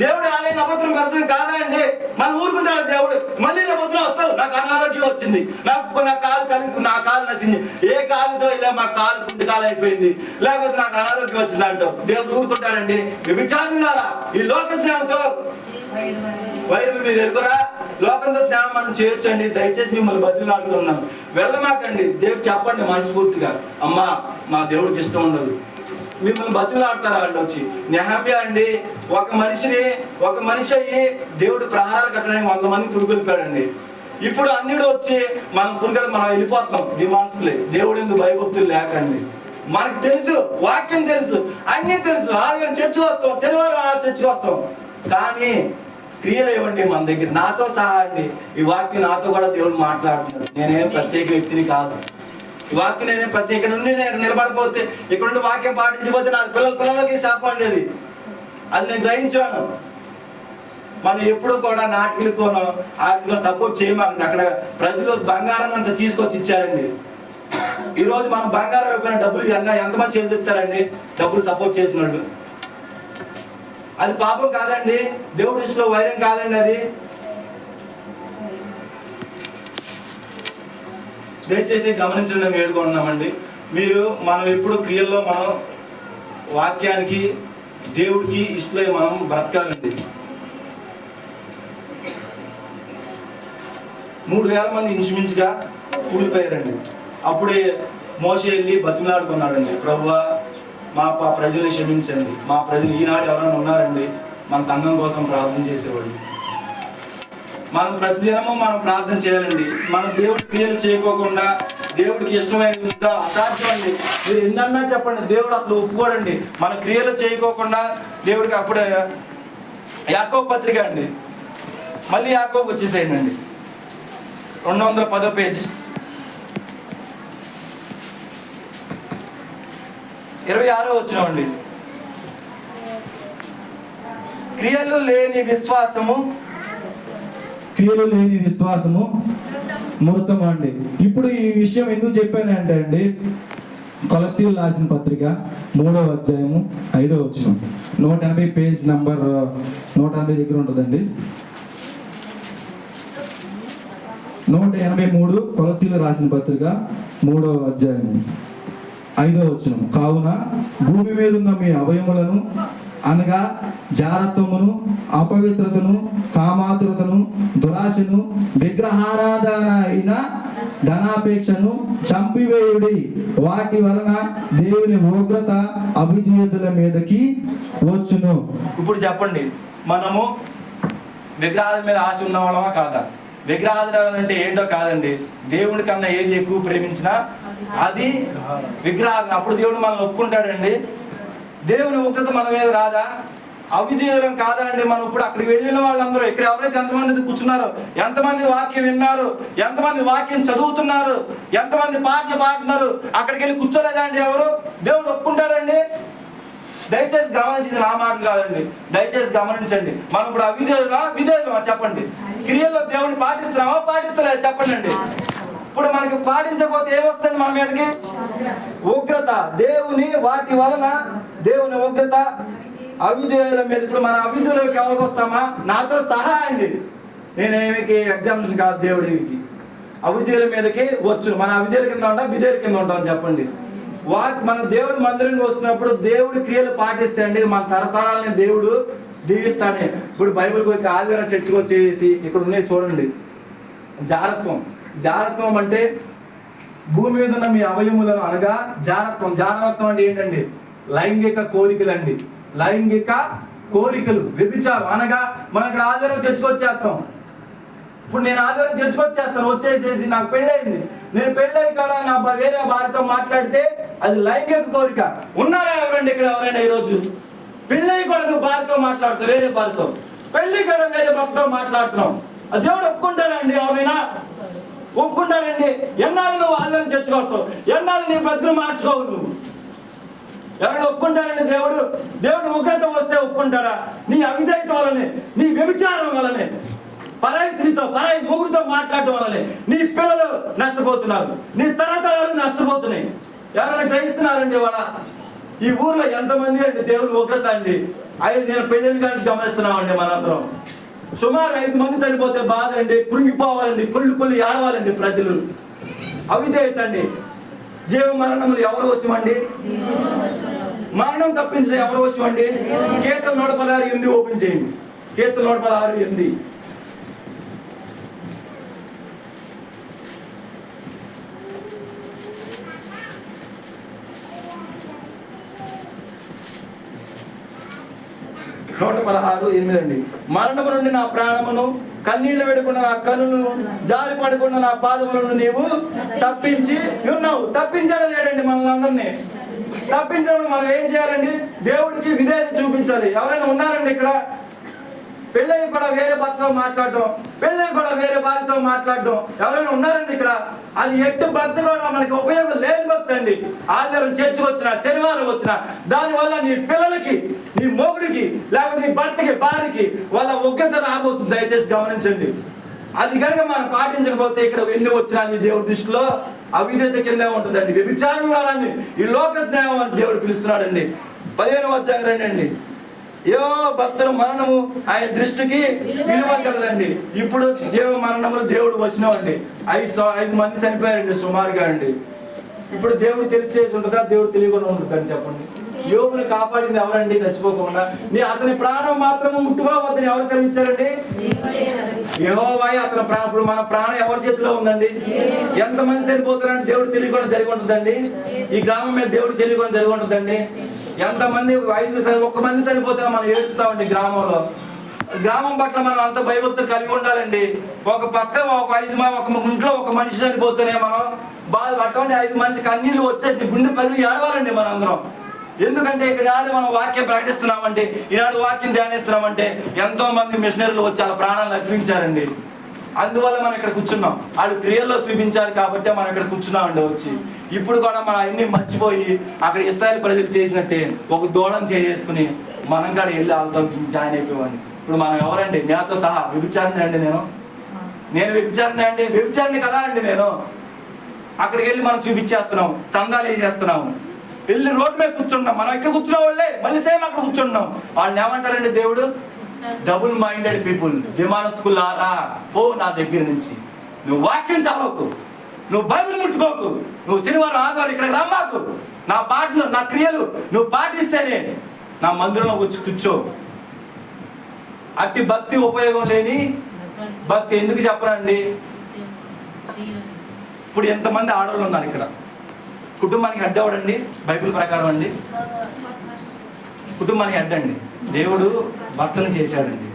Speaker 1: దేవుడు ఆలయం అపవిత్రపరచడం కాదా అండి? మనం ఊరుకుంటాడు దేవుడు. మళ్ళీ రేపు పొద్దున వస్తావు, నాకు అనారోగ్యం వచ్చింది, నా కాలు నచ్చింది, ఏ కాలుతో ఇలా మా కాలు కుంటి కాలు అయిపోయింది, లేకపోతే నాకు అనారోగ్యం వచ్చింది అంటావు. దేవుడు ఊరుకుంటాడండి? విచారణారా ఈ లోక స్నేహంతో వైరు మీరు ఎరుగురా? లోకంతో స్నేహం మనం చేయొచ్చండి. దయచేసి మిమ్మల్ని బతిలాడుతున్నాను, వెళ్ళమాకండి. దేవుడు చెప్పండి మనస్ఫూర్తిగా, అమ్మా మా దేవుడికి ఇష్టం ఉండదు. మిమ్మల్ని బతిలాడతారు వాళ్ళు వచ్చి. నెహమ్యా అండి ఒక మనిషి అయ్యి దేవుడు ప్రహారాలు కట్టడానికి 100 మంది పురుగొలిపాడండి. ఇప్పుడు అన్నిడు వచ్చి మనం మనం వెళ్ళిపోతున్నాం. ఈ మనసులే దేవుడు ఎందుకు భయభక్తులు లేకండి. మనకు తెలుసు, వాక్యం తెలుసు, అన్నీ తెలుసు. ఆదివారం చర్చికి వస్తాం, శనివారం చర్చికి వస్తాం, కానీ క్రియలు ఇవ్వండి మన దగ్గర. నాతో సహా అండి ఈ వాక్యం నాతో కూడా దేవుడు మాట్లాడుతున్నాడు. నేనేం ప్రత్యేక వ్యక్తిని కాదు. వాక్యం నేను ప్రతి ఇక్కడ నుండి నేను నిలబడిపోతే, ఇక్కడ నుండి వాక్యం పాటించకపోతే నా పిల్లలకి శాపం ఉండేది. అది నేను గ్రహించాను. మనం ఎప్పుడు కూడా నాటికలుకోను వాటిలో సపోర్ట్ చేయమాకండి. అక్కడ ప్రజలు బంగారం అంతా తీసుకొచ్చి ఇచ్చారండి. ఈరోజు మనం బంగారం అయిపోయిన డబ్బులు ఎంతమంది చేతిస్తారండి? డబ్బులు సపోర్ట్ చేసిన వాళ్ళు. అది పాపం కాదండి, దేవుడి దృష్టిలో వైరం కాదండి అది. దయచేసి గమనించడం వేడుకుంటున్నామండి. మనం ఎప్పుడు క్రియల్లో మనం వాక్యానికి దేవుడికి ఇష్టలై మనం బ్రతకాలండి. 3000 మంది ఇంచుమించుగా కూలిపోయారండి. అప్పుడే మోషే వెళ్ళి బతిమలాడుకున్నాడండి, ప్రభువా మా ప్రజల్ని క్షమించండి. మా ప్రజలు ఈనాడు ఎవరైనా ఉన్నారండి మన సంఘం కోసం ప్రార్థన చేసేవాళ్ళు. మనం ప్రతిదినము మనం ప్రార్థన చేయాలండి. మనం దేవుడి క్రియలు చేయకోకుండా దేవుడికి ఇష్టమైన అసాధ్యం అండి. మీరు ఎన్నన్నా చెప్పండి, దేవుడు అసలు ఒప్పుకోడండి మన క్రియలు చేయకోకుండా దేవుడికి. అప్పుడే యాకోబు పత్రిక అండి, మళ్ళీ యాకోబు వచ్చేసేయండి అండి, 210 పేజ్ 26 వచ్చినామండి. క్రియలు లేని విశ్వాసము మృతము అండి. ఇప్పుడు ఈ విషయం ఎందుకు చెప్పానంటే అండి, కొలస్సీయులకు రాసిన పత్రిక 3వ అధ్యాయము 5వ వచనం, 180 పేజ్ నంబర్ 180 దగ్గర ఉంటుందండి. 183 కొలస్సీయులకు రాసిన పత్రిక 3వ అధ్యాయము 5వ వచనం, కావున భూమి మీద ఉన్న మీ అవయములను అనగా జారత్వమును, అపవిత్రతను, కామాతురతను, దురాశను, విగ్రహారాధన అయిన ధనాపేక్షను చంపివేయుడి. వాటి వలన దేవుని ఉగ్రత అవిధేయుల మీదకి వచ్చును. ఇప్పుడు చెప్పండి, మనము విగ్రహాల మీద ఆశ ఉన్నవాళ్ళమా కాదా? విగ్రహారాధన అంటే ఏంటో కాదండి, దేవుడి కన్నా ఏది ఎక్కువ ప్రేమించినా అది విగ్రహారాధన. అప్పుడు దేవుడు మనల్ని ఒప్పుకుంటాడండి. దేవుని ఉగ్రత మన మీద రాదా? అవిధేయులం కాదా అండి? మనం ఇప్పుడు అక్కడికి వెళ్ళిన వాళ్ళందరూ ఇక్కడ ఎవరైతే ఎంతమంది కూర్చున్నారో, ఎంతమంది వాక్యం విన్నారు, ఎంతమంది వాక్యం చదువుతున్నారు, ఎంతమంది పాటలు పాడుతున్నారు, అక్కడికి వెళ్ళి కూర్చోలేదా అండి ఎవరు? దేవుడు ఒప్పుకుంటాడండి. దయచేసి గమనించింది నా మాటలు కాదండి, దయచేసి గమనించండి. మనం ఇప్పుడు విధేయులమా చెప్పండి? క్రియల్లో దేవుడిని పాటిస్తున్నామా పాటిస్తలేదు చెప్పండి అండి. ఇప్పుడు మనకి పాటించకపోతే ఏమొస్తుంది మన మీదకి? ఉగ్రత. వాటి వలన దేవుని ఉగ్రత అవిధేయుల మీద. ఇప్పుడు మన అవిధేయులకు ఎవరికి వస్తామా? నాతో సహా అండి, నేనేమికి ఎగ్జామ్షన్ కాదు, దేవుడికి అవిధేయుల మీదకి వచ్చు. మన అవిధేయుల కింద ఉంటాం, విధేయుల కింద ఉంటాం చెప్పండి. మన దేవుడి మందిరానికి వస్తున్నప్పుడు దేవుడి క్రియలు పాటిస్తే అండి మన తరతరాలని దేవుడు దీవిస్తాడే. ఇప్పుడు బైబిల్ గురించి ఆదివారం చర్చకు వచ్చేసి ఇక్కడ ఉన్నాయి చూడండి, జారత్వం అంటే భూమి మీద ఉన్న మీ అవయములను అనగా జారత్వం అంటే ఏంటండి? లైంగిక కోరికలండి, లైంగిక కోరికలు, వ్యభిచారం అనగా మనం ఇక్కడ ఆదివారం చర్చికి వచ్చేస్తాం. ఇప్పుడు నేను ఆదివారం చర్చికి వచ్చేస్తాను, వచ్చేసేసి నాకు పెళ్ళయింది, నేను పెళ్ళై కాడ నా వేరే భార్యతో మాట్లాడితే అది లైంగిక కోరిక. ఉన్నారా ఎవరండి ఇక్కడ ఎవరైనా ఈరోజు పెళ్ళై కూడా నువ్వు భార్యతో మాట్లాడుతావు, వేరే భార్యతో పెళ్ళి కూడా వేరే భర్తతో మాట్లాడుతున్నావు, అది దేవుడు ఒప్పుకుంటాడండి? ఎవరైనా ఒప్పుకుంటాడండి? ఎన్నాళ్ళు నువ్వు ఆదివారం చర్చికి వస్తావు, ఎన్నాళ్ళు నీ బ్రతుకులు మార్చుకోవు నువ్వు? ఎవరైనా ఒప్పుకుంటాడండి? దేవుడు ఉగ్రత వస్తే ఒప్పుకుంటాడా? నీ అవిధేయత వలనే, నీ వ్యభిచారం వలనే, పరాయి స్త్రీతో పరాయి మొగుడితో మాట్లాడటం వలనే నీ పిల్లలు నష్టపోతున్నారు, నీ తరతరాలు నష్టపోతున్నాయి. ఎవరైనా గ్రహిస్తున్నారండి? వాళ్ళ ఈ ఊర్లో ఎంతమంది అండి దేవుడు ఉగ్రత అండి. నేను పెళ్ళిని కానీ గమనిస్తున్నామండి. మనందరం సుమారు 5 మంది చనిపోతే బాధ అండి, కృంగిపోవాలండి, కుళ్ళు ఏడవాలండి ప్రజలు. అవిధేయత అండి. జీవ మరణములు ఎవరు వశమండి? మరణం తప్పించడం ఎవరు వశమండి? కీర్తన 116:8 ఓపెన్ చేయండి. కీర్తన 116:8. 116:8 అండి. మరణము నుండి నా ప్రాణమును, కన్నీళ్లు పెడుకున్న నా కనులను, జారి పడకుండా నా పాదములను నీవు తప్పించి ఉన్నావు. తప్పించడం లేడండి మనల్ని అందరినీ. తప్పించడం మనం ఏం చేయాలండి? దేవుడికి విధేయత చూపించాలి. ఎవరైనా ఉన్నారండి ఇక్కడ? పెళ్ళై కూడా వేరే భర్తతో మాట్లాడడం, పెళ్ళై కూడా వేరే భార్యతో మాట్లాడడం ఎవరైనా ఉన్నారండి ఇక్కడ? అది ఎట్టు భక్తి కూడా మనకి ఉపయోగం లేని భక్తి అండి. ఆదివారం చర్చికి వచ్చినా, శనివారం వచ్చినా, దానివల్ల నీ పిల్లలకి, నీ మొగుడికి, లేకపోతే నీ భర్తకి, భార్యకి వాళ్ళ ఉగ్రత రాబోతుంది. దయచేసి గమనించండి. అది కనుక మనం పాటించకపోతే ఇక్కడ ఎన్ని వచ్చినా నీ దేవుడి దృష్టిలో అవిధేయత కిందే ఉంటుందండి. వ్యభిచారం వాళ్ళని ఈ లోక స్నేహం అని దేవుడు పిలుస్తున్నాడండి. 15వ అధ్యాయం రండి. ఏవో భక్తుల మరణము ఆయన దృష్టికి విలువ కలదండి. ఇప్పుడు జీవ మరణములు దేవుడు వచ్చినామండి. 5 మంది చనిపోయారండి సుమారుగా అండి. ఇప్పుడు దేవుడు తెలిసి చేసి ఉంటుందా, దేవుడు తెలియకుండా ఉంటుందని చెప్పండి. యోబుని కాపాడింది ఎవరండి? చచ్చిపోకుండా. అతని ప్రాణం మాత్రము ముట్టుకోవద్దని ఎవరు సెలవిచ్చారండి? యెహోవాయే అతని ప్రాణం. ఇప్పుడు మన ప్రాణం ఎవరి చేతిలో ఉందండి? ఎంతమంది చనిపోతారంటే దేవుడు తెలియకుండా జరిగి ఉంటుందండి. ఈ గ్రామం మీద దేవుడు తెలియకుండా జరిగి ఉంటుందండి. ఎంతమంది 1 మంది చనిపోతే మనం ఏడుస్తామండి. గ్రామం పట్ల మనం అంత భయభక్తులు కలిగి ఉండాలండి. ఒక పక్క ఒక ఇంట్లో ఒక మనిషి చనిపోతేనే మనం బాధ. అటువంటి 5 మంది కన్నీళ్ళు వచ్చేసి గుండె పగిలి ఏడవాలండి మన అందరం. ఎందుకంటే ఇక్కడ మనం వాక్యం ప్రకటిస్తున్నామంటే, ఈనాడు వాక్యం ధ్యానిస్తున్నామంటే ఎంతో మంది మిషనరీలు వచ్చి వాళ్ళ ప్రాణాలను అర్పించారండి. అందువల్ల మనం ఇక్కడ కూర్చున్నాం. వాళ్ళు క్రియల్లో చూపించారు కాబట్టి మనం ఇక్కడ కూర్చున్నామండి వచ్చి. ఇప్పుడు కూడా మనం అన్ని మర్చిపోయి అక్కడ ఇశ్రాయేలు ప్రజలు చేసినట్టే ఒక దూడం చేసుకుని మనం కూడా వెళ్ళి వాళ్ళతో జాయిన్ అయిపోయామండి. ఇప్పుడు మనం ఎవరండి? నాతో సహా వ్యభిచారణ అండి. నేను వ్యభిచారణ అండి, వ్యభిచారణ కదా అండి. నేను అక్కడికి వెళ్ళి మనం చూపించేస్తున్నాం, చందాలు వేసేస్తున్నాం, వెళ్ళి రోడ్డు మీద కూర్చుంటున్నాం. మనం ఇక్కడ కూర్చున్న వాళ్ళే మళ్ళీ సేమ్ అక్కడ కూర్చుంటున్నాం. వాళ్ళని ఏమంటారండి దేవుడు? డబుల్ మైండెడ్ పీపుల్, విమానస్కులారా పో నా దగ్గర నుంచి. నువ్వు వాక్యం చదవకు, నువ్వు బైబిల్ ముట్టుకోకు, నువ్వు శనివారం ఆదివారం ఇక్కడ రమ్మాకు. నా పాటలు, నా క్రియలు నువ్వు పాటిస్తేనే నా మందిరంలో వచ్చి కూర్చో. అట్టి భక్తి ఉపయోగం లేని భక్తి ఎందుకు చెప్పరండి? ఇప్పుడు ఎంతమంది ఆడవాళ్ళు ఉన్నారు ఇక్కడ? కుటుంబానికి హెడ్ ఎవడండి? బైబిల్ ప్రకారం అండి కుటుంబానికి హెడ్ అండి దేవుడు భర్తను చేశాడండి.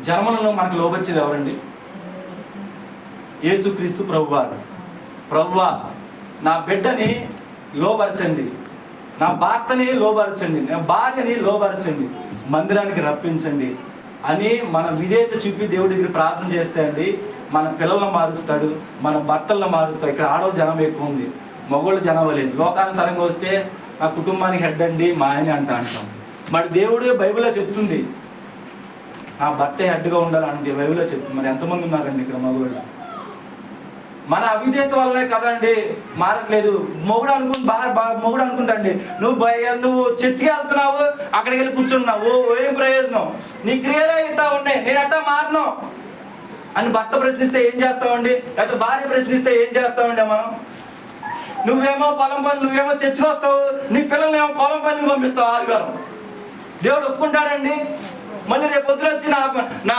Speaker 1: జన్మలలో మనకు లోబర్చేది ఎవరండి? యేసుక్రీస్తు ప్రభువారు. ప్రభువా నా బిడ్డని లోబరచండి, నా భర్తని లోబరచండి, నా భార్యని లోబరచండి, మందిరానికి రప్పించండి అని మన విధేయత చూపి దేవుడి దగ్గర ప్రార్థన చేస్తే అండి మన పిల్లలను మారుస్తాడు, మన భర్తలను మారుస్తాడు. ఇక్కడ ఆడవాళ్ళ జనం ఎక్కువ ఉంది, మగవాళ్ళ జనం లేదు. లోకానుసారంగా వస్తే నా కుటుంబానికి హెడ్ అండి మా ఆయన అంటాం. మరి దేవుడు బైబిల్లో చెప్తుంది నా భర్త హెడ్గా ఉండాలంటే, బైబిల్లో చెప్తుంది. మరి ఎంతమంది ఉన్నారండి ఇక్కడ మగవాళ్ళు? మన అవిధేయత వల్లే కదండి మారట్లేదు. మొగుడు అనుకుంటాండి నువ్వు చర్చికి వెళ్తున్నావు, అక్కడికి వెళ్ళి కూర్చున్నావు, ఏం ప్రయోజనం? నీ క్రియలే ఇట్టా ఉన్నాయి, నేను ఎట్టా మారను అని భర్త ప్రశ్నిస్తే ఏం చేస్తామండి? లేకపోతే భార్య ప్రశ్నిస్తే ఏం చేస్తామండి మనం? నువ్వేమో పొలం పని, నువ్వేమో చర్చికి వస్తావు, నీ పిల్లల్ని ఏమో పొలం పని పంపిస్తావు ఆదివారం. దేవుడు ఒప్పుకుంటాడండి? మళ్ళీ రేపు పొద్దున వచ్చి నా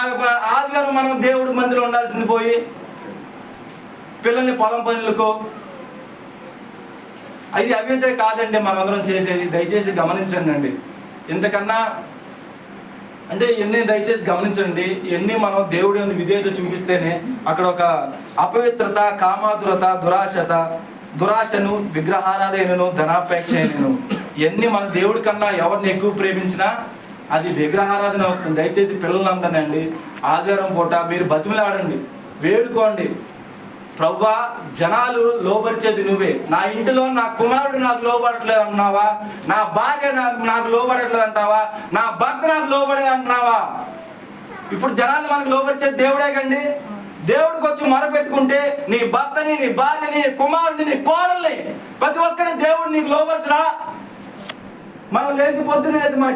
Speaker 1: ఆదివారం మనం దేవుడు మందిరం ఉండాల్సింది పోయి పిల్లల్ని పొలం పనులకో అది అవితే కాదండి మనమందరం చేసేది. దయచేసి గమనించండి అండి. ఇంతకన్నా అంటే ఇవన్నీ దయచేసి గమనించండి. ఇవన్నీ మనం దేవుడి యందు విధేయత చూపిస్తేనే అక్కడ ఒక అపవిత్రత, కామాతురత, దురాశను, విగ్రహారాధనను, ధనాపేక్ష అయినను ఇవన్నీ మన దేవుడి కన్నా ఎవరిని ఎక్కువ ప్రేమించినా అది విగ్రహారాధన వస్తుంది. దయచేసి పిల్లలందరినండి ఆదివారం పూట మీరు బతిమలాడండి, వేడుకోండి. ప్రభువా, జనాలు లోబరిచేది నువ్వే. నా ఇంటిలో నా కుమారుడు నాకు లోబడట్లేదు అంటున్నావా? నా భార్య నాకు లోబడట్లేదు అంటావా? నా భర్త నాకు లోబడే అంటున్నావా? ఇప్పుడు జనాలు మనకు లోబరిచేది దేవుడే కండి. దేవుడికి వచ్చి మొరపెట్టుకుంటే నీ భర్తని, నీ భార్యని, నీ కుమారుడిని, నీ కోడల్ని, ప్రతి ఒక్కరిని దేవుడు నీకు లోబరచడా? మనం లేచి పొద్దున లేచి మన